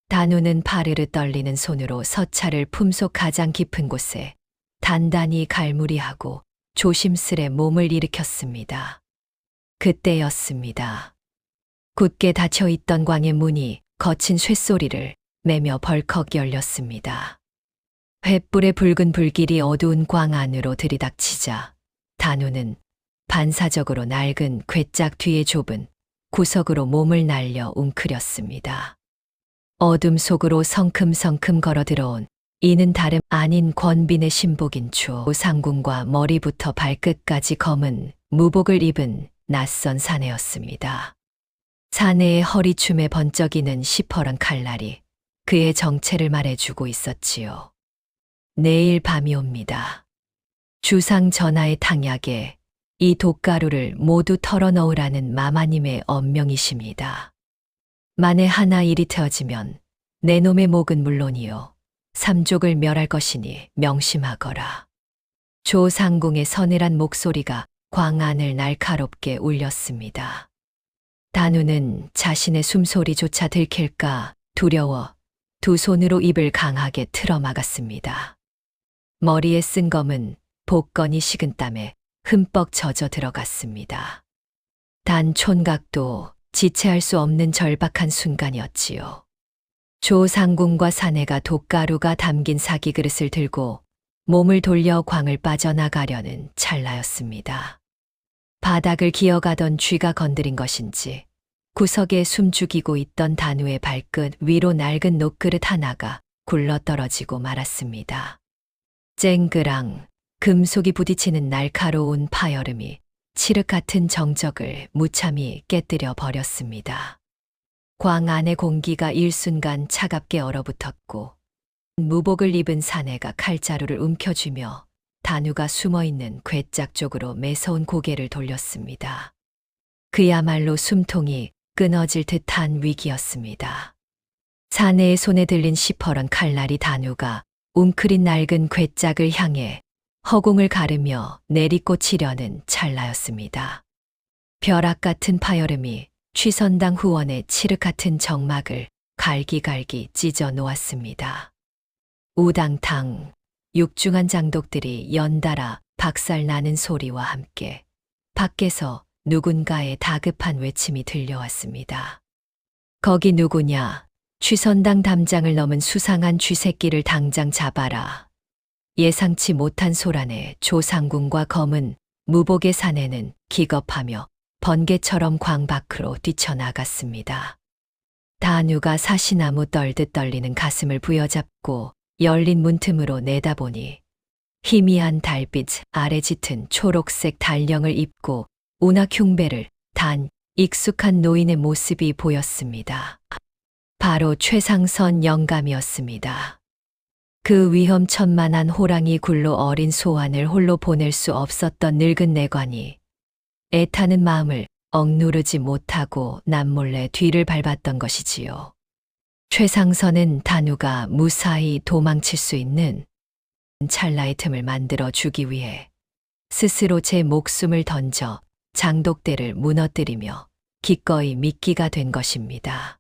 단우는 파르르 떨리는 손으로 서찰을 품속 가장 깊은 곳에 단단히 갈무리하고 조심스레 몸을 일으켰습니다. 그때였습니다. 굳게 닫혀있던 광의 문이 거친 쇳소리를 매며 벌컥 열렸습니다. 횃불의 붉은 불길이 어두운 광 안으로 들이닥치자 단우는 반사적으로 낡은 괴짝 뒤에 좁은 구석으로 몸을 날려 웅크렸습니다. 어둠 속으로 성큼성큼 걸어 들어온 이는 다름 아닌 권빈의 신복인 조상궁과 머리부터 발끝까지 검은 무복을 입은 낯선 사내였습니다. 사내의 허리춤에 번쩍이는 시퍼런 칼날이 그의 정체를 말해주고 있었지요. 내일 밤이 옵니다. 주상 전하의 탕약에 이 독가루를 모두 털어넣으라는 마마님의 엄명이십니다. 만에 하나 일이 터지면 내 놈의 목은 물론이요 삼족을 멸할 것이니 명심하거라. 조상궁의 서늘한 목소리가 광안을 날카롭게 울렸습니다. 단우는 자신의 숨소리조차 들킬까 두려워 두 손으로 입을 강하게 틀어막았습니다. 머리에 쓴 검은 복건이 식은 땀에 흠뻑 젖어 들어갔습니다. 단 촌각도 지체할 수 없는 절박한 순간이었지요. 조상궁과 사내가 독가루가 담긴 사기 그릇을 들고 몸을 돌려 광을 빠져나가려는 찰나였습니다. 바닥을 기어가던 쥐가 건드린 것인지 구석에 숨죽이고 있던 단우의 발끝 위로 낡은 녹그릇 하나가 굴러떨어지고 말았습니다. 쨍그랑 금속이 부딪히는 날카로운 파열음이 칠흑 같은 정적을 무참히 깨뜨려 버렸습니다. 광 안의 공기가 일순간 차갑게 얼어붙었고 무복을 입은 사내가 칼자루를 움켜쥐며 단우가 숨어있는 괴짝 쪽으로 매서운 고개를 돌렸습니다. 그야말로 숨통이 끊어질 듯한 위기였습니다. 사내의 손에 들린 시퍼런 칼날이 단우가 웅크린 낡은 괴짝을 향해 허공을 가르며 내리꽂히려는 찰나였습니다. 벼락 같은 파열음이 취선당 후원의 칠흑 같은 정막을 갈기갈기 찢어 놓았습니다. 우당탕 육중한 장독들이 연달아 박살나는 소리와 함께 밖에서 누군가의 다급한 외침이 들려왔습니다. 거기 누구냐? 취선당 담장을 넘은 수상한 쥐새끼를 당장 잡아라. 예상치 못한 소란에 조상궁과 검은 무복의 사내는 기겁하며 번개처럼 광 밖으로 뛰쳐나갔습니다. 단우가 사시나무 떨듯 떨리는 가슴을 부여잡고 열린 문틈으로 내다보니 희미한 달빛 아래 짙은 초록색 달령을 입고 운하흉배를 단 익숙한 노인의 모습이 보였습니다. 바로 최상선 영감이었습니다. 그 위험천만한 호랑이 굴로 어린 소환을 홀로 보낼 수 없었던 늙은 내관이 애타는 마음을 억누르지 못하고 남몰래 뒤를 밟았던 것이지요. 최상선은 단우가 무사히 도망칠 수 있는 찰나의 틈을 만들어 주기 위해 스스로 제 목숨을 던져 장독대를 무너뜨리며 기꺼이 미끼가 된 것입니다.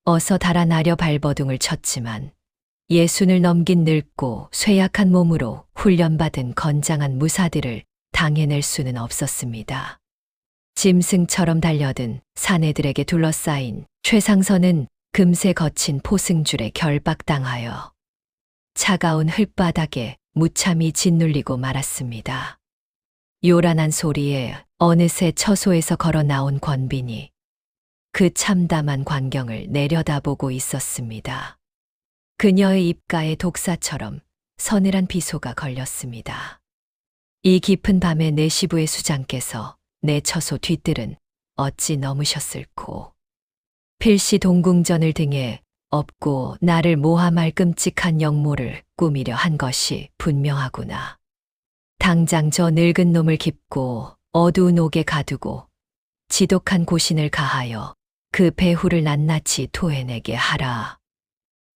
어서 달아나려 발버둥을 쳤지만 예순을 넘긴 늙고 쇠약한 몸으로 훈련받은 건장한 무사들을 당해낼 수는 없었습니다. 짐승처럼 달려든 사내들에게 둘러싸인 최상선은 금세 거친 포승줄에 결박당하여 차가운 흙바닥에 무참히 짓눌리고 말았습니다. 요란한 소리에 어느새 처소에서 걸어 나온 권빈이 그 참담한 광경을 내려다보고 있었습니다. 그녀의 입가에 독사처럼 서늘한 비소가 걸렸습니다. 이 깊은 밤에 내 시부의 수장께서 내 처소 뒤뜰은 어찌 넘으셨을꼬. 필시 동궁전을 등에 업고 나를 모함할 끔찍한 역모를 꾸미려 한 것이 분명하구나. 당장 저 늙은 놈을 깁고 어두운 옥에 가두고 지독한 고신을 가하여 그 배후를 낱낱이 토해내게 하라.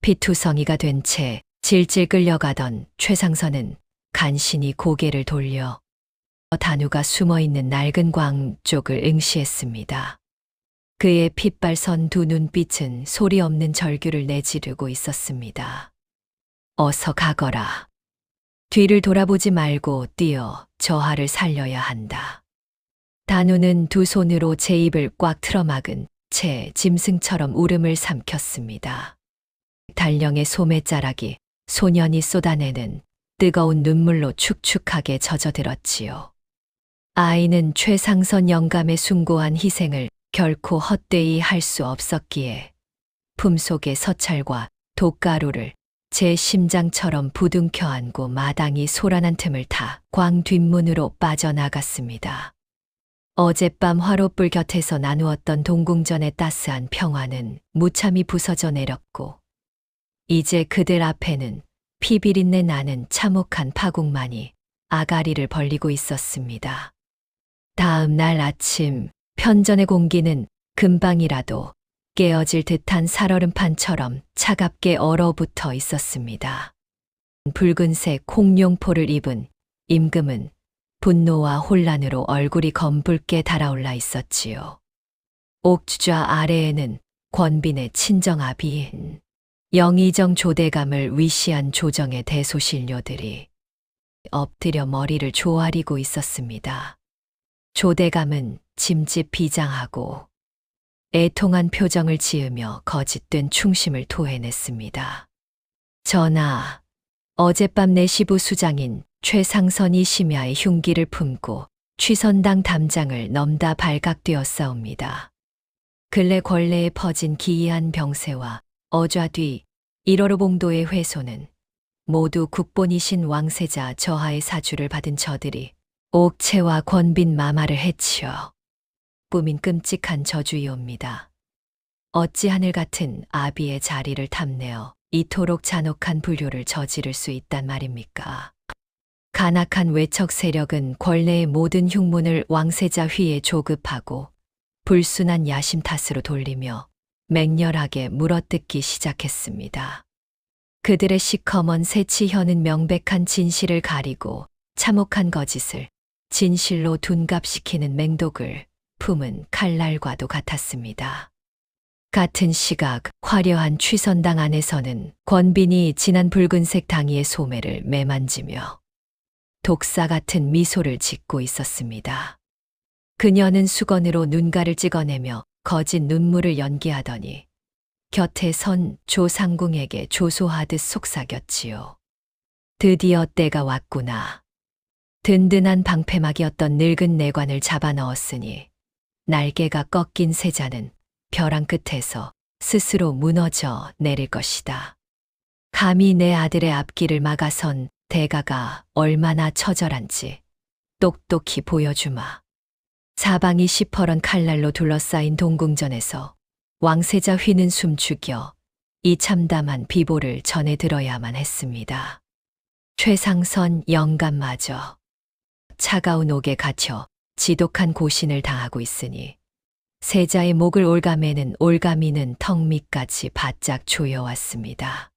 피투성이가 된 채 질질 끌려가던 최상선은 간신히 고개를 돌려 단우가 숨어있는 낡은 광 쪽을 응시했습니다. 그의 핏발선 두 눈빛은 소리 없는 절규를 내지르고 있었습니다. 어서 가거라. 뒤를 돌아보지 말고 뛰어 저하를 살려야 한다. 단우는 두 손으로 제 입을 꽉 틀어막은 채 짐승처럼 울음을 삼켰습니다. 달령의 소매자락이 소년이 쏟아내는 뜨거운 눈물로 축축하게 젖어들었지요. 아이는 최상선 영감의 숭고한 희생을 결코 헛되이 할 수 없었기에 품속의 서찰과 돛가루를 제 심장처럼 부둥켜 안고 마당이 소란한 틈을 타 광 뒷문으로 빠져나갔습니다. 어젯밤 화롯불 곁에서 나누었던 동궁전의 따스한 평화는 무참히 부서져 내렸고 이제 그들 앞에는 피비린내 나는 참혹한 파국만이 아가리를 벌리고 있었습니다. 다음 날 아침 편전의 공기는 금방이라도 깨어질 듯한 살얼음판처럼 차갑게 얼어붙어 있었습니다. 붉은색 홍룡포를 입은 임금은 분노와 혼란으로 얼굴이 검붉게 달아올라 있었지요. 옥주좌 아래에는 권빈의 친정아비인 영의정 조대감을 위시한 조정의 대소신료들이 엎드려 머리를 조아리고 있었습니다. 조대감은 짐짓 비장하고 애통한 표정을 지으며 거짓된 충심을 토해냈습니다. 전하, 어젯밤 내시부 수장인 최상선이 심야의 흉기를 품고 취선당 담장을 넘다 발각되었사옵니다. 근래 권례에 퍼진 기이한 병세와 어좌 뒤 1호로 봉도의 회소는 모두 국본이신 왕세자 저하의 사주를 받은 저들이 옥체와 권빈 마마를 해치어 꾸민 끔찍한 저주이옵니다. 어찌 하늘 같은 아비의 자리를 탐내어 이토록 잔혹한 불효를 저지를 수 있단 말입니까? 간악한 외척 세력은 권례의 모든 흉문을 왕세자 휘에 조급하고 불순한 야심 탓으로 돌리며 맹렬하게 물어뜯기 시작했습니다. 그들의 시커먼 새치혀는 명백한 진실을 가리고 참혹한 거짓을 진실로 둔갑시키는 맹독을 품은 칼날과도 같았습니다. 같은 시각 화려한 취선당 안에서는 권빈이 진한 붉은색 당이의 소매를 매만지며 독사 같은 미소를 짓고 있었습니다. 그녀는 수건으로 눈가를 찍어내며 거짓 눈물을 연기하더니 곁에 선 조상궁에게 조소하듯 속삭였지요. 드디어 때가 왔구나. 든든한 방패막이었던 늙은 내관을 잡아넣었으니 날개가 꺾인 세자는 벼랑 끝에서 스스로 무너져 내릴 것이다. 감히 내 아들의 앞길을 막아선 대가가 얼마나 처절한지 똑똑히 보여주마. 사방이 시퍼런 칼날로 둘러싸인 동궁전에서 왕세자 휘는 숨죽여 이 참담한 비보를 전해 들어야만 했습니다. 최상선 영감마저 차가운 옥에 갇혀 지독한 고신을 당하고 있으니 세자의 목을 올가매는 올가미는 턱 밑까지 바짝 조여왔습니다.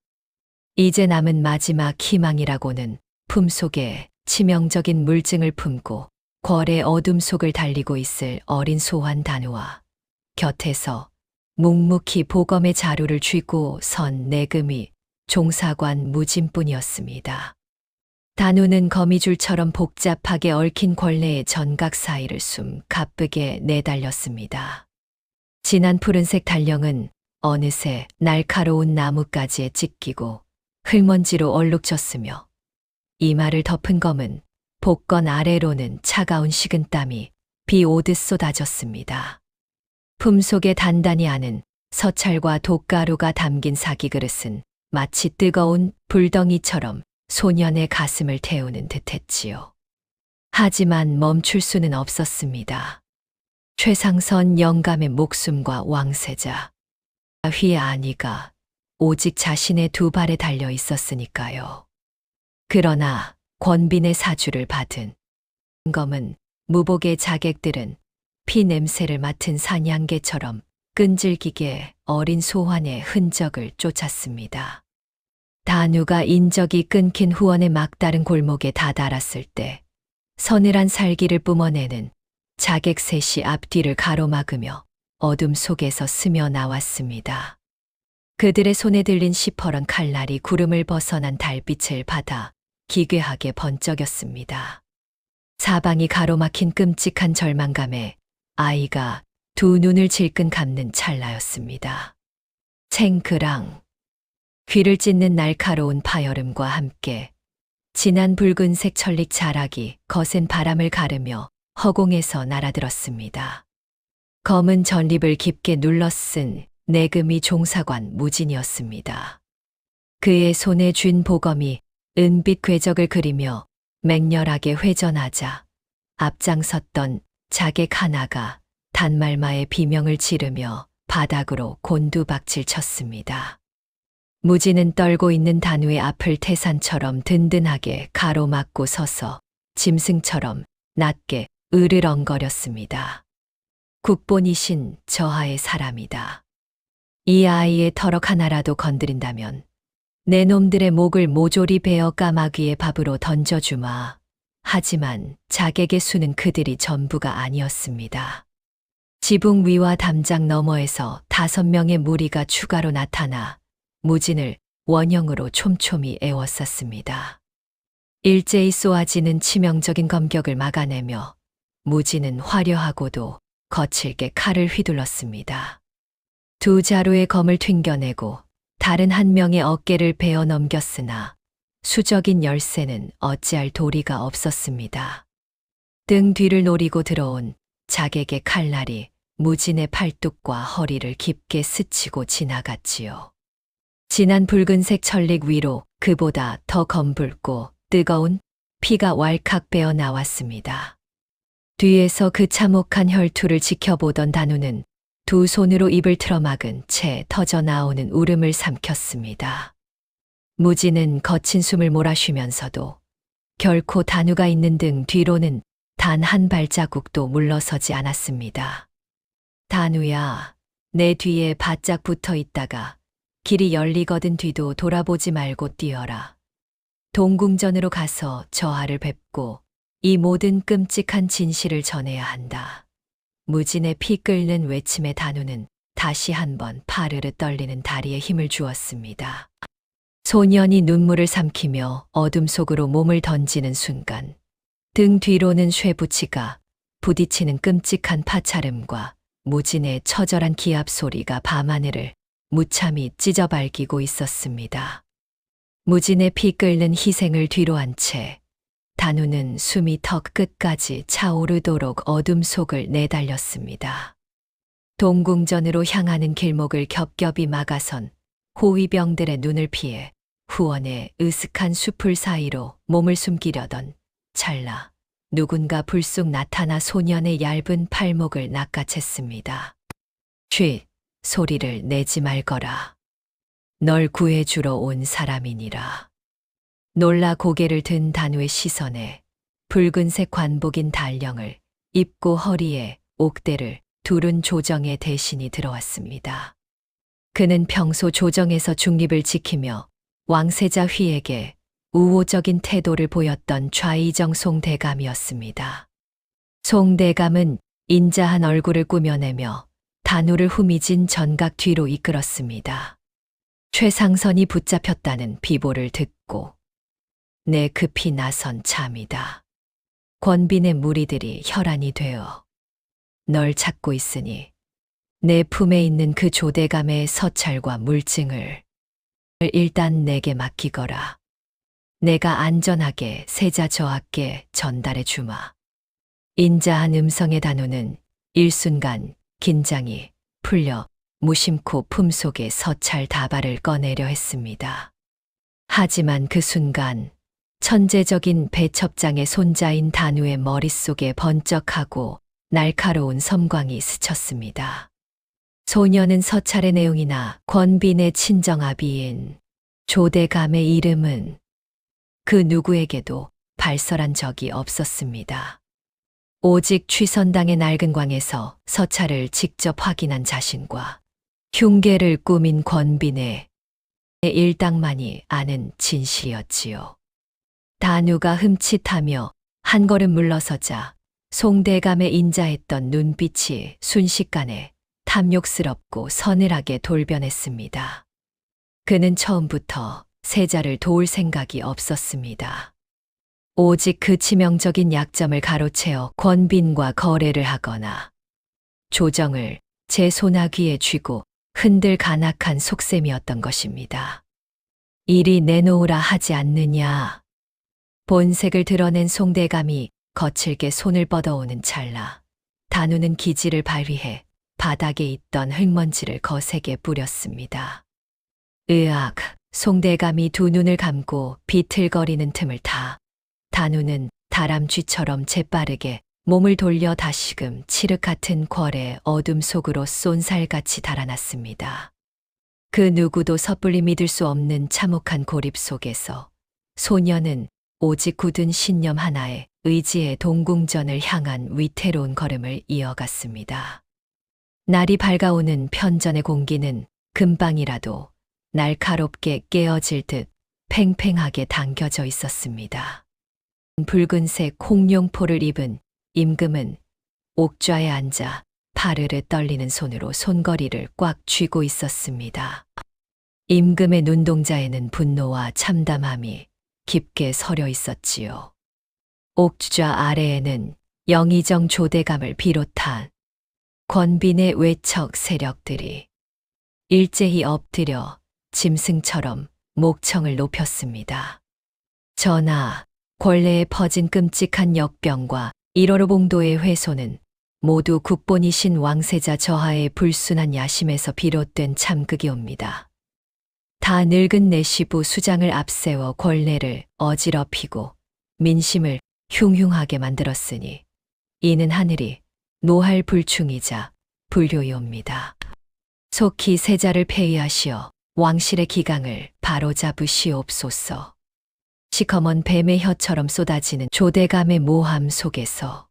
이제 남은 마지막 희망이라고는 품속에 치명적인 물증을 품고 궐의 어둠 속을 달리고 있을 어린 소환 단우와 곁에서 묵묵히 보검의 자루를 쥐고 선 내금이 종사관 무진뿐이었습니다. 단우는 거미줄처럼 복잡하게 얽힌 권례의 전각 사이를 가쁘게 내달렸습니다. 진한 푸른색 달령은 어느새 날카로운 나뭇가지에 찢기고 흙먼지로 얼룩졌으며 이마를 덮은 검은 복건 아래로는 차가운 식은땀이 비 오듯 쏟아졌습니다. 품속에 단단히 아는 서찰과 돛가루가 담긴 사기그릇은 마치 뜨거운 불덩이처럼 소년의 가슴을 태우는 듯했지요. 하지만 멈출 수는 없었습니다. 최상선 영감의 목숨과 왕세자 휘의 안위가 오직 자신의 두 발에 달려 있었으니까요. 그러나 권빈의 사주를 받은 검은 무복의 자객들은 피 냄새를 맡은 사냥개처럼 끈질기게 어린 소환의 흔적을 쫓았습니다. 단우가 인적이 끊긴 후원의 막다른 골목에 다다랐을 때 서늘한 살기를 뿜어내는 자객 셋이 앞뒤를 가로막으며 어둠 속에서 스며 나왔습니다. 그들의 손에 들린 시퍼런 칼날이 구름을 벗어난 달빛을 받아 기괴하게 번쩍였습니다. 사방이 가로막힌 끔찍한 절망감에 아이가 두 눈을 질끈 감는 찰나였습니다. 챙그랑 귀를 찢는 날카로운 파열음과 함께 진한 붉은색 천릭 자락이 거센 바람을 가르며 허공에서 날아들었습니다. 검은 전립을 깊게 눌러쓴 내금이 종사관 무진이었습니다. 그의 손에 쥔 보검이 은빛 궤적을 그리며 맹렬하게 회전하자 앞장섰던 자객 하나가 단말마의 비명을 지르며 바닥으로 곤두박질 쳤습니다. 무진은 떨고 있는 단우의 앞을 태산처럼 든든하게 가로막고 서서 짐승처럼 낮게 으르렁거렸습니다. 국본이신 저하의 사람이다. 이 아이의 터럭 하나라도 건드린다면 내 놈들의 목을 모조리 베어 까마귀의 밥으로 던져주마. 하지만 자객의 수는 그들이 전부가 아니었습니다. 지붕 위와 담장 너머에서 5명의 무리가 추가로 나타나 무진을 원형으로 촘촘히 에워쌌습니다. 일제히 쏘아지는 치명적인 검격을 막아내며 무진은 화려하고도 거칠게 칼을 휘둘렀습니다. 2 자루의 검을 튕겨내고 다른 한 명의 어깨를 베어 넘겼으나 수적인 열쇠는 어찌할 도리가 없었습니다. 등 뒤를 노리고 들어온 자객의 칼날이 무진의 팔뚝과 허리를 깊게 스치고 지나갔지요. 진한 붉은색 천릭 위로 그보다 더 검붉고 뜨거운 피가 왈칵 배어 나왔습니다. 뒤에서 그 참혹한 혈투를 지켜보던 단우는 2 손으로 입을 틀어막은 채 터져 나오는 울음을 삼켰습니다. 무진은 거친 숨을 몰아쉬면서도 결코 단우가 있는 등 뒤로는 단 한 발자국도 물러서지 않았습니다. 단우야, 내 뒤에 바짝 붙어 있다가 길이 열리거든 뒤도 돌아보지 말고 뛰어라. 동궁전으로 가서 저하를 뵙고 이 모든 끔찍한 진실을 전해야 한다. 무진의 피 끓는 외침에 단우는 다시 한번 파르르 떨리는 다리에 힘을 주었습니다. 소년이 눈물을 삼키며 어둠 속으로 몸을 던지는 순간 등 뒤로는 쇠붙이가 부딪히는 끔찍한 파찰음과 무진의 처절한 기합 소리가 밤하늘을 무참히 찢어발기고 있었습니다. 무진의 피 끓는 희생을 뒤로한 채 단우는 숨이 턱 끝까지 차오르도록 어둠 속을 내달렸습니다. 동궁전으로 향하는 길목을 겹겹이 막아선 호위병들의 눈을 피해 후원의 으슥한 숲을 사이로 몸을 숨기려던 찰나 누군가 불쑥 나타나 소년의 얇은 팔목을 낚아챘습니다. 쉿! 소리를 내지 말거라. 널 구해주러 온 사람이니라. 놀라 고개를 든 단우의 시선에 붉은색 관복인 달령을 입고 허리에 옥대를 두른 조정의 대신이 들어왔습니다. 그는 평소 조정에서 중립을 지키며 왕세자 휘에게 우호적인 태도를 보였던 좌의정 송대감이었습니다. 송대감은 인자한 얼굴을 꾸며내며 단우를 후미진 전각 뒤로 이끌었습니다. 최상선이 붙잡혔다는 비보를 듣고 내 급히 나선 참이다. 권빈의 무리들이 혈안이 되어 널 찾고 있으니 내 품에 있는 그 조대감의 서찰과 물증을 일단 내게 맡기거라. 내가 안전하게 세자 저하께 전달해 주마. 인자한 음성의 단우는 일순간 긴장이 풀려 무심코 품속에 서찰 다발을 꺼내려 했습니다. 하지만 그 순간 천재적인 배첩장의 손자인 단우의 머릿속에 번쩍하고 날카로운 섬광이 스쳤습니다. 소녀는 서찰의 내용이나 권빈의 친정아비인 조대감의 이름은 그 누구에게도 발설한 적이 없었습니다. 오직 취선당의 낡은 광에서 서찰을 직접 확인한 자신과 흉계를 꾸민 권빈의 일당만이 아는 진실이었지요. 단우가 흠칫하며 한 걸음 물러서자 송대감에 인자했던 눈빛이 순식간에 탐욕스럽고 서늘하게 돌변했습니다. 그는 처음부터 세자를 도울 생각이 없었습니다. 오직 그 치명적인 약점을 가로채어 권빈과 거래를 하거나 조정을 제 손아귀에 쥐고 흔들 간악한 속셈이었던 것입니다. 이리 내놓으라 하지 않느냐. 본색을 드러낸 송대감이 거칠게 손을 뻗어오는 찰나 단우는 기지를 발휘해 바닥에 있던 흙먼지를 거세게 뿌렸습니다. 으악, 송대감이 두 눈을 감고 비틀거리는 틈을 타 단우는 다람쥐처럼 재빠르게 몸을 돌려 다시금 칠흑 같은 궐의 어둠 속으로 쏜살같이 달아났습니다. 그 누구도 섣불리 믿을 수 없는 참혹한 고립 속에서 소녀는 오직 굳은 신념 하나에 의지의 동궁전을 향한 위태로운 걸음을 이어갔습니다. 날이 밝아오는 편전의 공기는 금방이라도 날카롭게 깨어질 듯 팽팽하게 당겨져 있었습니다. 붉은색 홍룡포를 입은 임금은 옥좌에 앉아 파르르 떨리는 손으로 손거리를 꽉 쥐고 있었습니다. 임금의 눈동자에는 분노와 참담함이 깊게 서려 있었지요. 옥좌 아래에는 영의정 조대감을 비롯한 권빈의 외척 세력들이 일제히 엎드려 짐승처럼 목청을 높였습니다. 전하, 권례에 퍼진 끔찍한 역병과 1호로 봉도의 훼손은 모두 국본이신 왕세자 저하의 불순한 야심에서 비롯된 참극이옵니다. 다 늙은 내시부 수장을 앞세워 권례를 어지럽히고 민심을 흉흉하게 만들었으니 이는 하늘이 노할 불충이자 불효이옵니다. 속히 세자를 폐위하시어 왕실의 기강을 바로잡으시옵소서. 시커먼 뱀의 혀처럼 쏟아지는 조대감의 모함 속에서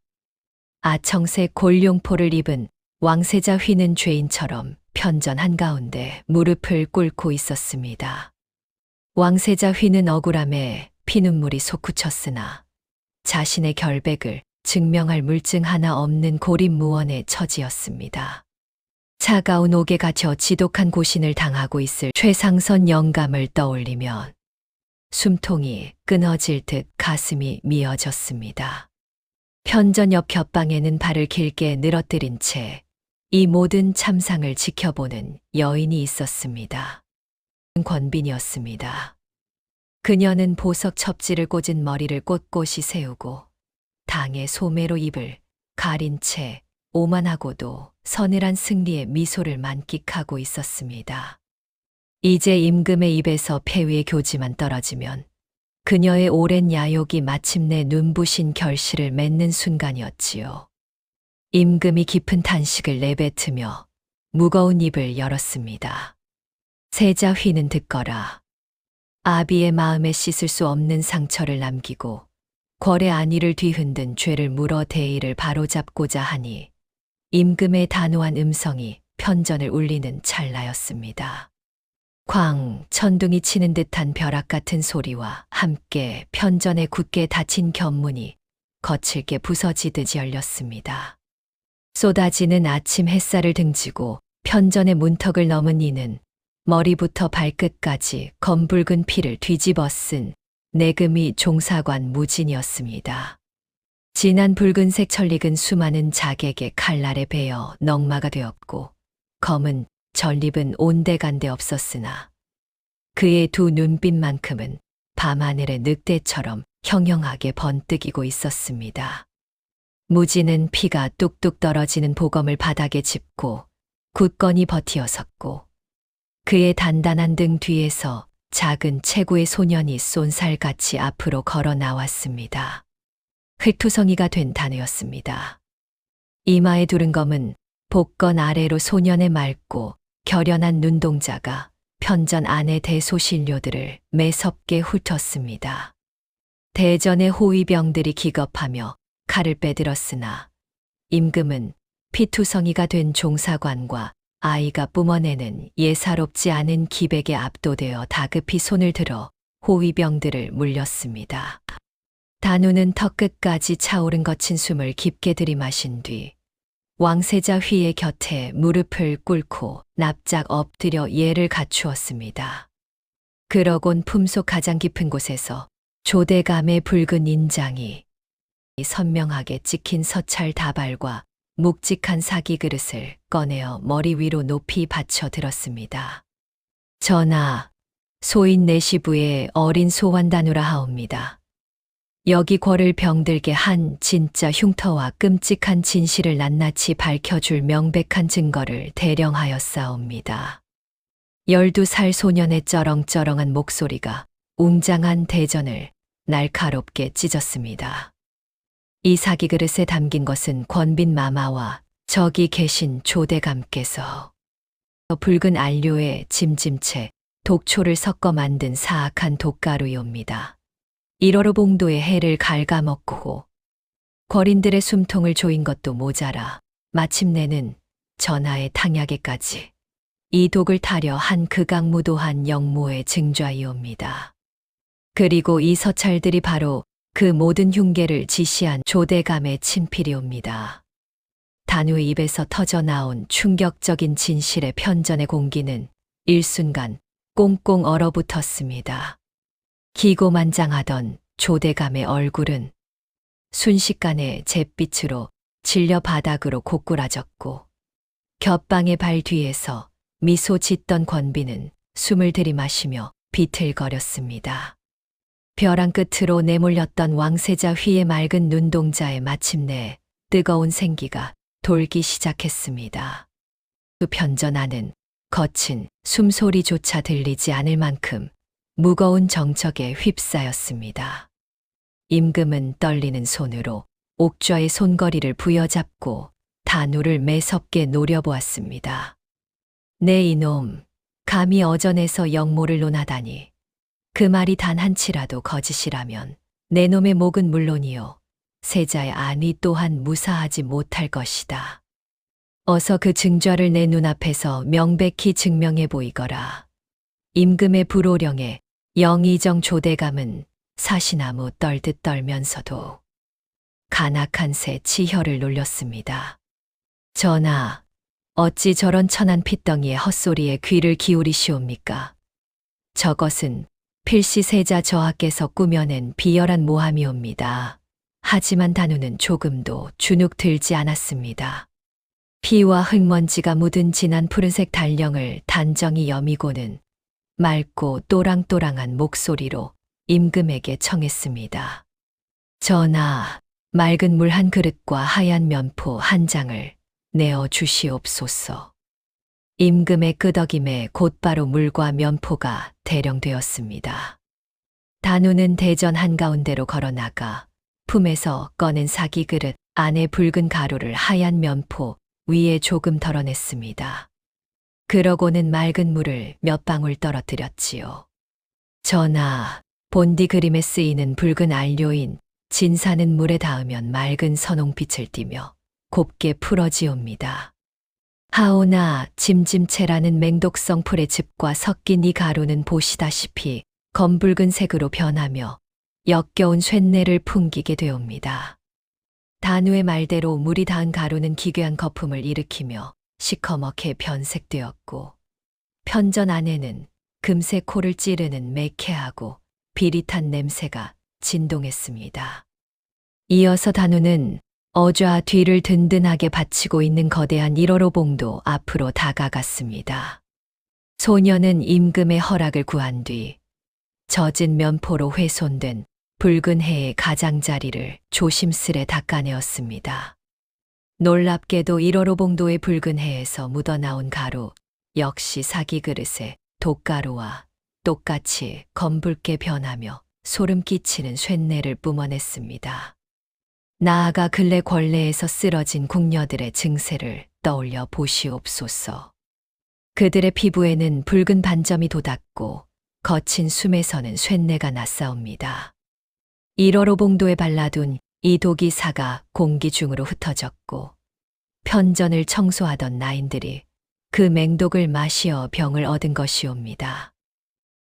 아청색 골룡포를 입은 왕세자 휘는 죄인처럼 편전 한가운데 무릎을 꿇고 있었습니다. 왕세자 휘는 억울함에 피눈물이 솟구쳤으나 자신의 결백을 증명할 물증 하나 없는 고립무원의 처지였습니다. 차가운 옥에 갇혀 지독한 고신을 당하고 있을 최상선 영감을 떠올리면 숨통이 끊어질 듯 가슴이 미어졌습니다. 편전 옆 곁방에는 발을 길게 늘어뜨린 채 이 모든 참상을 지켜보는 여인이 있었습니다. 권빈이었습니다. 그녀는 보석 첩지를 꽂은 머리를 꼿꼿이 세우고 당의 소매로 입을 가린 채 오만하고도 서늘한 승리의 미소를 만끽하고 있었습니다. 이제 임금의 입에서 폐위의 교지만 떨어지면 그녀의 오랜 야욕이 마침내 눈부신 결실을 맺는 순간이었지요. 임금이 깊은 탄식을 내뱉으며 무거운 입을 열었습니다. 세자 휘는 듣거라. 아비의 마음에 씻을 수 없는 상처를 남기고 궐의 안위를 뒤흔든 죄를 물어 대의를 바로잡고자 하니 임금의 단호한 음성이 편전을 울리는 찰나였습니다. 쾅, 천둥이 치는 듯한 벼락 같은 소리와 함께 편전의 굳게 닫힌 견문이 거칠게 부서지듯 열렸습니다. 쏟아지는 아침 햇살을 등지고 편전의 문턱을 넘은 이는 머리부터 발끝까지 검붉은 피를 뒤집어 쓴 내금이 종사관 무진이었습니다. 진한 붉은색 천릭은 수많은 자객의 칼날에 베어 넝마가 되었고 검은 전립은 온데간데 없었으나 그의 두 눈빛만큼은 밤하늘의 늑대처럼 형형하게 번뜩이고 있었습니다. 무지는 피가 뚝뚝 떨어지는 보검을 바닥에 짚고 굳건히 버티어 섰고 그의 단단한 등 뒤에서 작은 체구의 소년이 쏜살같이 앞으로 걸어 나왔습니다. 흙투성이가 된 단우였습니다. 이마에 두른 검은 복건 아래로 소년의 맑고 결연한 눈동자가 편전 안의 대소신료들을 매섭게 훑었습니다. 대전의 호위병들이 기겁하며 칼을 빼들었으나 임금은 피투성이가 된 종사관과 아이가 뿜어내는 예사롭지 않은 기백에 압도되어 다급히 손을 들어 호위병들을 물렸습니다. 단우는 턱끝까지 차오른 거친 숨을 깊게 들이마신 뒤 왕세자 휘의 곁에 무릎을 꿇고 납작 엎드려 예를 갖추었습니다. 그러곤 품속 가장 깊은 곳에서 조대감의 붉은 인장이 선명하게 찍힌 서찰 다발과 묵직한 사기 그릇을 꺼내어 머리 위로 높이 받쳐 들었습니다. 전하, 소인 내시부의 어린 소환단우라 하옵니다. 여기 궐을 병들게 한 진짜 흉터와 끔찍한 진실을 낱낱이 밝혀줄 명백한 증거를 대령하였사옵니다. 12살 소년의 쩌렁쩌렁한 목소리가 웅장한 대전을 날카롭게 찢었습니다. 이 사기 그릇에 담긴 것은 권빈 마마와 저기 계신 조대감께서 붉은 안료에 짐짐채 독초를 섞어 만든 사악한 독가루이옵니다. 1월호 봉도의 해를 갉아먹고 거린들의 숨통을 조인 것도 모자라 마침내는 전하의 탕약에까지 이 독을 타려 한 극악무도한 영모의 증좌이옵니다. 그리고 이 서찰들이 바로 그 모든 흉계를 지시한 조대감의 친필이옵니다. 단우의 입에서 터져나온 충격적인 진실의 편전의 공기는 일순간 꽁꽁 얼어붙었습니다. 기고만장하던 조대감의 얼굴은 순식간에 잿빛으로 질려 바닥으로 고꾸라졌고 겹방의 발 뒤에서 미소 짓던 권비는 숨을 들이마시며 비틀거렸습니다. 벼랑 끝으로 내몰렸던 왕세자 휘의 맑은 눈동자에 마침내 뜨거운 생기가 돌기 시작했습니다. 그 편전하는 거친 숨소리조차 들리지 않을 만큼 무거운 정적에 휩싸였습니다. 임금은 떨리는 손으로 옥좌의 손거리를 부여잡고 단우를 매섭게 노려보았습니다. 내 이놈, 감히 어전에서 영모를 논하다니. 그 말이 단 한치라도 거짓이라면 내 놈의 목은 물론이요, 세자의 안위 또한 무사하지 못할 것이다. 어서 그 증좌를 내 눈앞에서 명백히 증명해 보이거라. 임금의 불호령에 영의정 조대감은 사시나무 떨듯 떨면서도 간악한 새 치혀를 놀렸습니다. 전하, 어찌 저런 천한 핏덩이의 헛소리에 귀를 기울이시옵니까? 저것은 필시 세자 저하께서 꾸며낸 비열한 모함이옵니다. 하지만 단우는 조금도 주눅 들지 않았습니다. 피와 흙먼지가 묻은 진한 푸른색 달령을 단정히 여미고는 맑고 또랑또랑한 목소리로 임금에게 청했습니다. 전하, 맑은 물 한 그릇과 하얀 면포 한 장을 내어 주시옵소서. 임금의 끄덕임에 곧바로 물과 면포가 대령되었습니다. 단우는 대전 한가운데로 걸어나가 품에서 꺼낸 사기 그릇 안에 붉은 가루를 하얀 면포 위에 조금 덜어냈습니다. 그러고는 맑은 물을 몇 방울 떨어뜨렸지요. 전하, 본디 그림에 쓰이는 붉은 안료인 진사는 물에 닿으면 맑은 선홍빛을 띠며 곱게 풀어지옵니다. 하오나 짐짐채라는 맹독성 풀의 즙과 섞인 이 가루는 보시다시피 검붉은 색으로 변하며 역겨운 쇳내를 풍기게 되옵니다. 단우의 말대로 물이 닿은 가루는 기괴한 거품을 일으키며 시커멓게 변색되었고 편전 안에는 금세 코를 찌르는 매캐하고 비릿한 냄새가 진동했습니다. 이어서 단우는 어좌 뒤를 든든하게 받치고 있는 거대한 1월호 봉도 앞으로 다가갔습니다. 소녀는 임금의 허락을 구한 뒤 젖은 면포로 훼손된 붉은 해의 가장자리를 조심스레 닦아내었습니다. 놀랍게도 1월호 봉도의 붉은 해에서 묻어나온 가루 역시 사기 그릇에 독가루와 똑같이 검붉게 변하며 소름 끼치는 쇳내를 뿜어냈습니다. 나아가 근래 권례에서 쓰러진 궁녀들의 증세를 떠올려 보시옵소서. 그들의 피부에는 붉은 반점이 돋았고 거친 숨에서는 쇳내가 났사옵니다. 1월호 봉도에 발라둔 이 독이 사가 공기 중으로 흩어졌고 편전을 청소하던 나인들이 그 맹독을 마시어 병을 얻은 것이옵니다.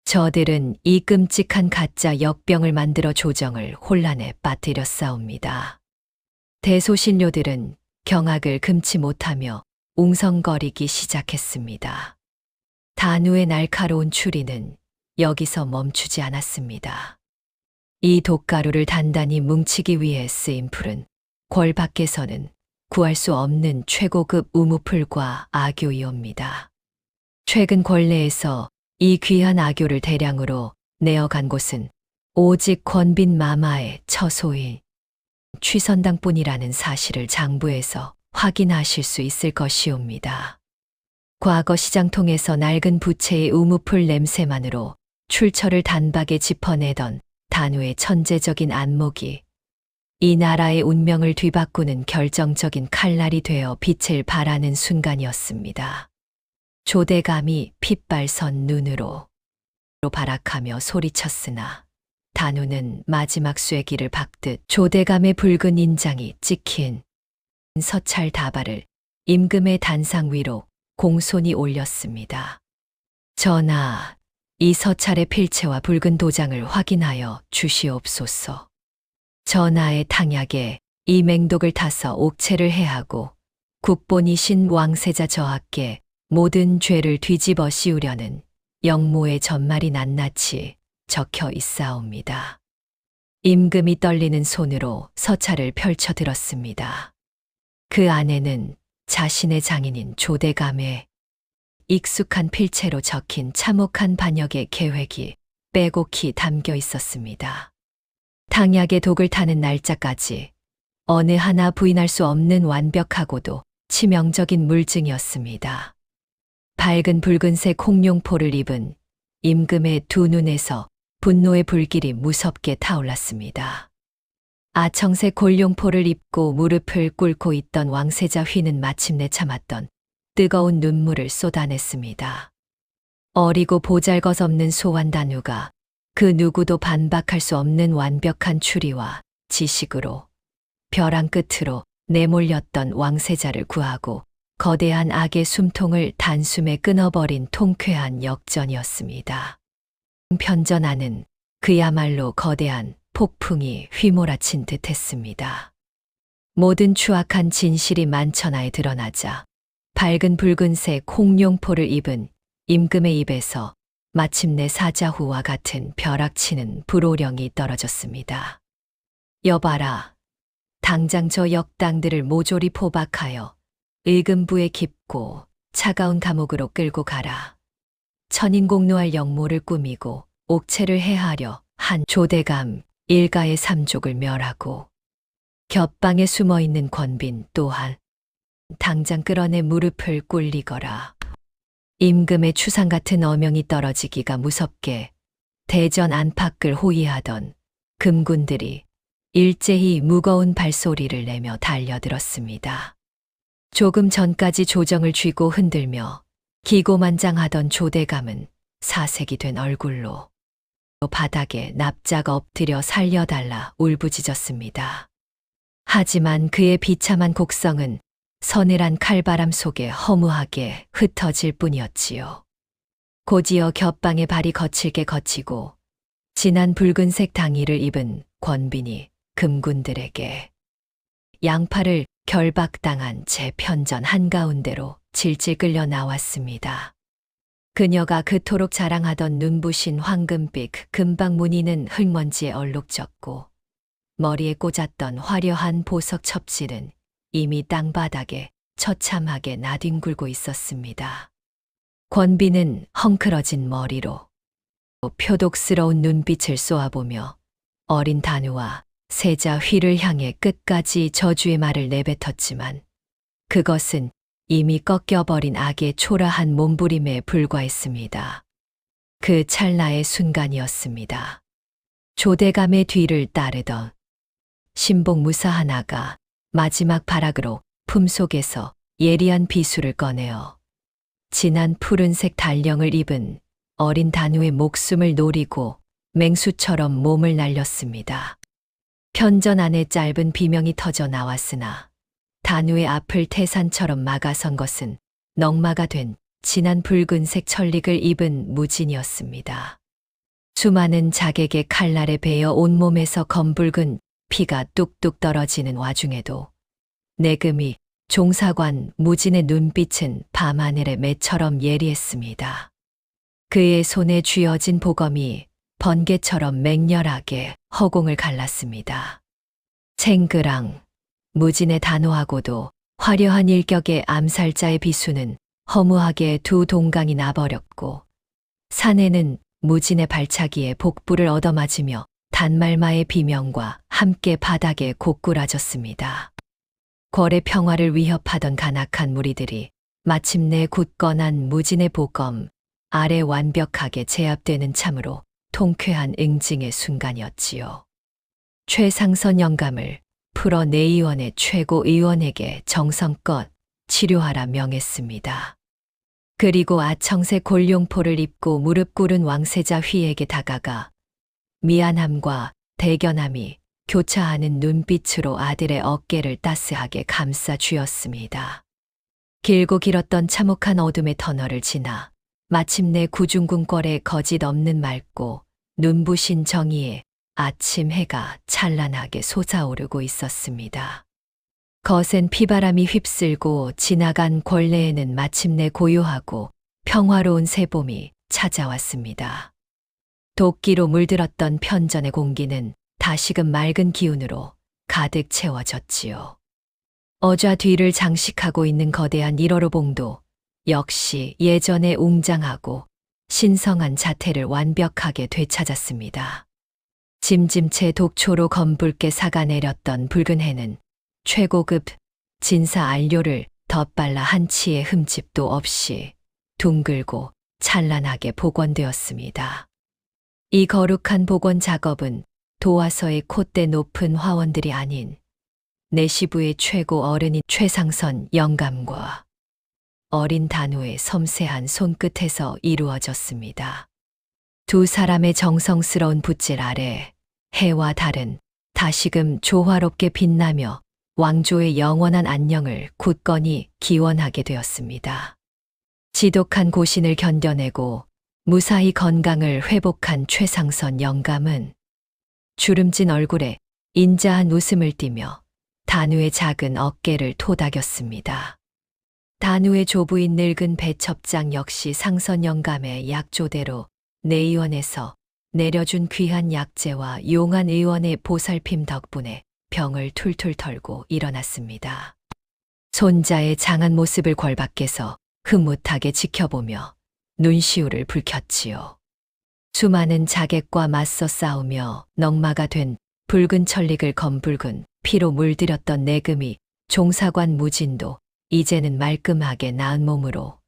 저들은 이 끔찍한 가짜 역병을 만들어 조정을 혼란에 빠뜨렸사옵니다. 대소신료들은 경악을 금치 못하며 웅성거리기 시작했습니다. 단우의 날카로운 추리는 여기서 멈추지 않았습니다. 이 독가루를 단단히 뭉치기 위해 쓰인 풀은 궐 밖에서는 구할 수 없는 최고급 우무풀과 아교이옵니다. 최근 권례에서 이 귀한 아교를 대량으로 내어간 곳은 오직 권빈 마마의 처소인 취선당뿐이라는 사실을 장부에서 확인하실 수 있을 것이옵니다. 과거 시장통에서 낡은 부채의 우무풀 냄새만으로 출처를 단박에 짚어내던 단우의 천재적인 안목이 이 나라의 운명을 뒤바꾸는 결정적인 칼날이 되어 빛을 발하는 순간이었습니다. 조대감이 핏발선 눈으로 발악하며 소리쳤으나 단우는 마지막 쐐기를 박듯 조대감의 붉은 인장이 찍힌 서찰 다발을 임금의 단상 위로 공손히 올렸습니다. 전하, 이 서찰의 필체와 붉은 도장을 확인하여 주시옵소서. 전하의 탕약에 이 맹독을 타서 옥체를 해하고 국본이신 왕세자 저하께 모든 죄를 뒤집어 씌우려는 영모의 전말이 낱낱이 적혀 있사옵니다. 임금이 떨리는 손으로 서찰을 펼쳐 들었습니다. 그 안에는 자신의 장인인 조대감의 익숙한 필체로 적힌 참혹한 반역의 계획이 빼곡히 담겨 있었습니다. 탕약의 독을 타는 날짜까지 어느 하나 부인할 수 없는 완벽하고도 치명적인 물증이었습니다. 밝은 붉은색 홍룡포를 입은 임금의 두 눈에서 분노의 불길이 무섭게 타올랐습니다. 아청색 골룡포를 입고 무릎을 꿇고 있던 왕세자 휘는 마침내 참았던 뜨거운 눈물을 쏟아냈습니다. 어리고 보잘것없는 소환단우가 그 누구도 반박할 수 없는 완벽한 추리와 지식으로 벼랑 끝으로 내몰렸던 왕세자를 구하고 거대한 악의 숨통을 단숨에 끊어버린 통쾌한 역전이었습니다. 편전하는 그야말로 거대한 폭풍이 휘몰아친 듯했습니다. 모든 추악한 진실이 만천하에 드러나자 밝은 붉은색 홍룡포를 입은 임금의 입에서 마침내 사자후와 같은 벼락치는 불호령이 떨어졌습니다. 여봐라, 당장 저 역당들을 모조리 포박하여 의금부의 깊고 차가운 감옥으로 끌고 가라. 천인공노할 역모를 꾸미고 옥체를 해하려 한 조대감 일가의 삼족을 멸하고 곁방에 숨어있는 권빈 또한 당장 끌어내 무릎을 꿇리거라. 임금의 추상 같은 어명이 떨어지기가 무섭게 대전 안팎을 호위하던 금군들이 일제히 무거운 발소리를 내며 달려들었습니다. 조금 전까지 조정을 쥐고 흔들며 기고만장하던 조대감은 사색이 된 얼굴로 바닥에 납작 엎드려 살려달라 울부짖었습니다. 하지만 그의 비참한 곡성은 서늘한 칼바람 속에 허무하게 흩어질 뿐이었지요. 곧이어 곁방의 발이 거칠게 거치고 진한 붉은색 당의를 입은 권빈이 금군들에게 양팔을 결박당한 채 편전 한가운데로 질질 끌려 나왔습니다. 그녀가 그토록 자랑하던 눈부신 황금빛 금방 무늬는 흙먼지에 얼룩졌고 머리에 꽂았던 화려한 보석 첩지는 이미 땅바닥에 처참하게 나뒹굴고 있었습니다. 권빈은 헝클어진 머리로 표독스러운 눈빛을 쏘아보며 어린 단우와 세자 휘를 향해 끝까지 저주의 말을 내뱉었지만 그것은 이미 꺾여버린 악의 초라한 몸부림에 불과했습니다. 그 찰나의 순간이었습니다. 조대감의 뒤를 따르던 신복 무사 하나가 마지막 발악으로 품속에서 예리한 비수를 꺼내어 진한 푸른색 달령을 입은 어린 단우의 목숨을 노리고 맹수처럼 몸을 날렸습니다. 편전 안에 짧은 비명이 터져 나왔으나 단우의 앞을 태산처럼 막아선 것은 넝마가 된 진한 붉은색 천릭을 입은 무진이었습니다. 수많은 자객의 칼날에 베어 온몸에서 검붉은 피가 뚝뚝 떨어지는 와중에도 내금이 종사관 무진의 눈빛은 밤하늘의 매처럼 예리했습니다. 그의 손에 쥐어진 보검이 번개처럼 맹렬하게 허공을 갈랐습니다. 챙그랑 무진의 단호하고도 화려한 일격의 암살자의 비수는 허무하게 두 동강이 나버렸고 산에는 무진의 발차기에 복부를 얻어맞으며 단말마의 비명과 함께 바닥에 고꾸라졌습니다. 궐의 평화를 위협하던 간악한 무리들이 마침내 굳건한 무진의 보검 아래 완벽하게 제압되는 참으로 통쾌한 응징의 순간이었지요. 최상선 영감을 풀어 내의원의 최고의원에게 정성껏 치료하라 명했습니다. 그리고 아청새 골룡포를 입고 무릎 꿇은 왕세자 휘에게 다가가 미안함과 대견함이 교차하는 눈빛으로 아들의 어깨를 따스하게 감싸 쥐었습니다. 길고 길었던 참혹한 어둠의 터널을 지나 마침내 구중궁궐의 거짓 없는 맑고 눈부신 정의에 아침 해가 찬란하게 솟아오르고 있었습니다. 거센 피바람이 휩쓸고 지나간 권례에는 마침내 고요하고 평화로운 새봄이 찾아왔습니다. 도끼로 물들었던 편전의 공기는 다시금 맑은 기운으로 가득 채워졌지요. 어좌 뒤를 장식하고 있는 거대한 1호로 봉도 역시 예전의 웅장하고 신성한 자태를 완벽하게 되찾았습니다. 짐짐채 독초로 검붉게 삭아내렸던 붉은 해는 최고급 진사 안료를 덧발라 한치의 흠집도 없이 둥글고 찬란하게 복원되었습니다. 이 거룩한 복원 작업은 도화서의 콧대 높은 화원들이 아닌 내시부의 최고 어른인 최상선 영감과 어린 단우의 섬세한 손끝에서 이루어졌습니다. 두 사람의 정성스러운 붓질 아래 해와 달은 다시금 조화롭게 빛나며 왕조의 영원한 안녕을 굳건히 기원하게 되었습니다. 지독한 고신을 견뎌내고 무사히 건강을 회복한 최상선 영감은 주름진 얼굴에 인자한 웃음을 띠며 단우의 작은 어깨를 토닥였습니다. 단우의 조부인 늙은 배첩장 역시 상선 영감의 약조대로 내의원에서 내려준 귀한 약재와 용한 의원의 보살핌 덕분에 병을 툴툴 털고 일어났습니다. 손자의 장한 모습을 궐 밖에서 흐뭇하게 지켜보며 눈시울을 붉혔지요. 수많은 자객과 맞서 싸우며 넝마가 된 붉은 천릭을 검붉은 피로 물들였던 내금이 종사관 무진도 이제는 말끔하게 나은 몸으로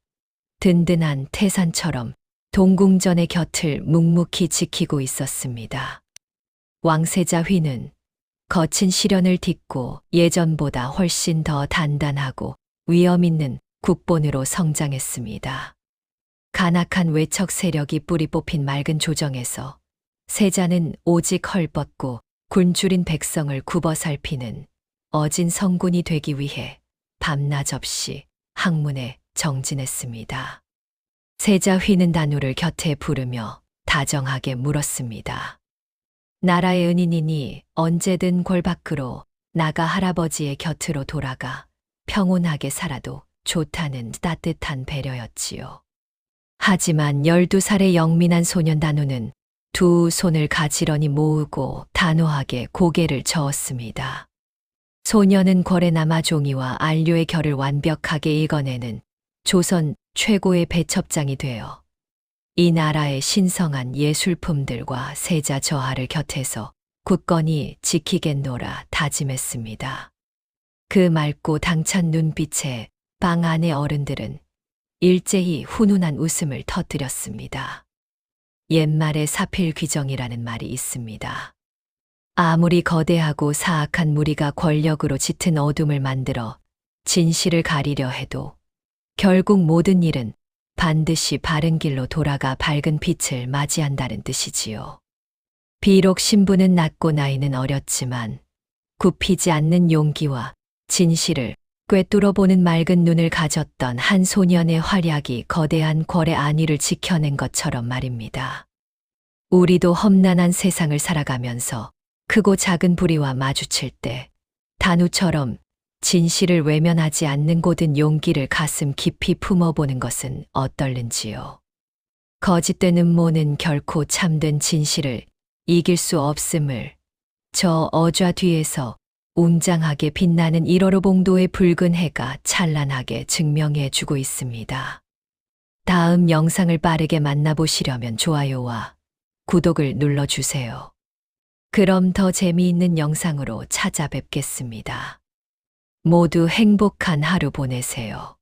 든든한 태산처럼 동궁전의 곁을 묵묵히 지키고 있었습니다. 왕세자 휘는 거친 시련을 딛고 예전보다 훨씬 더 단단하고 위험 있는 국본으로 성장했습니다. 간악한 외척 세력이 뿌리 뽑힌 맑은 조정에서 세자는 오직 헐벗고 굶주린 백성을 굽어 살피는 어진 성군이 되기 위해 밤낮 없이 학문에 정진했습니다. 세자 휘는 단우를 곁에 부르며 다정하게 물었습니다. 나라의 은인이니 언제든 궐 밖으로 나가 할아버지의 곁으로 돌아가 평온하게 살아도 좋다는 따뜻한 배려였지요. 하지만 12살의 영민한 소년 단우는 두 손을 가지런히 모으고 단호하게 고개를 저었습니다. 소년은 궐의 남아종이와 안료의 결을 완벽하게 읽어내는 조선 최고의 배첩장이 되어 이 나라의 신성한 예술품들과 세자 저하를 곁에서 굳건히 지키겠노라 다짐했습니다. 그 맑고 당찬 눈빛에 방 안의 어른들은 일제히 훈훈한 웃음을 터뜨렸습니다. 옛말에 사필귀정이라는 말이 있습니다. 아무리 거대하고 사악한 무리가 권력으로 짙은 어둠을 만들어 진실을 가리려 해도 결국 모든 일은 반드시 바른 길로 돌아가 밝은 빛을 맞이한다는 뜻이지요. 비록 신부는 낮고 나이는 어렸지만 굽히지 않는 용기와 진실을 꿰뚫어 보는 맑은 눈을 가졌던 한 소년의 활약이 거대한 궐의 안위를 지켜낸 것처럼 말입니다. 우리도 험난한 세상을 살아가면서 크고 작은 불의와 마주칠 때 단우처럼 진실을 외면하지 않는 고든 용기를 가슴 깊이 품어보는 것은 어떨는지요. 거짓된 음모는 결코 참된 진실을 이길 수 없음을 저 어좌 뒤에서 웅장하게 빛나는 1호로 봉도의 붉은 해가 찬란하게 증명해 주고 있습니다. 다음 영상을 빠르게 만나보시려면 좋아요와 구독을 눌러주세요. 그럼 더 재미있는 영상으로 찾아뵙겠습니다. 모두 행복한 하루 보내세요.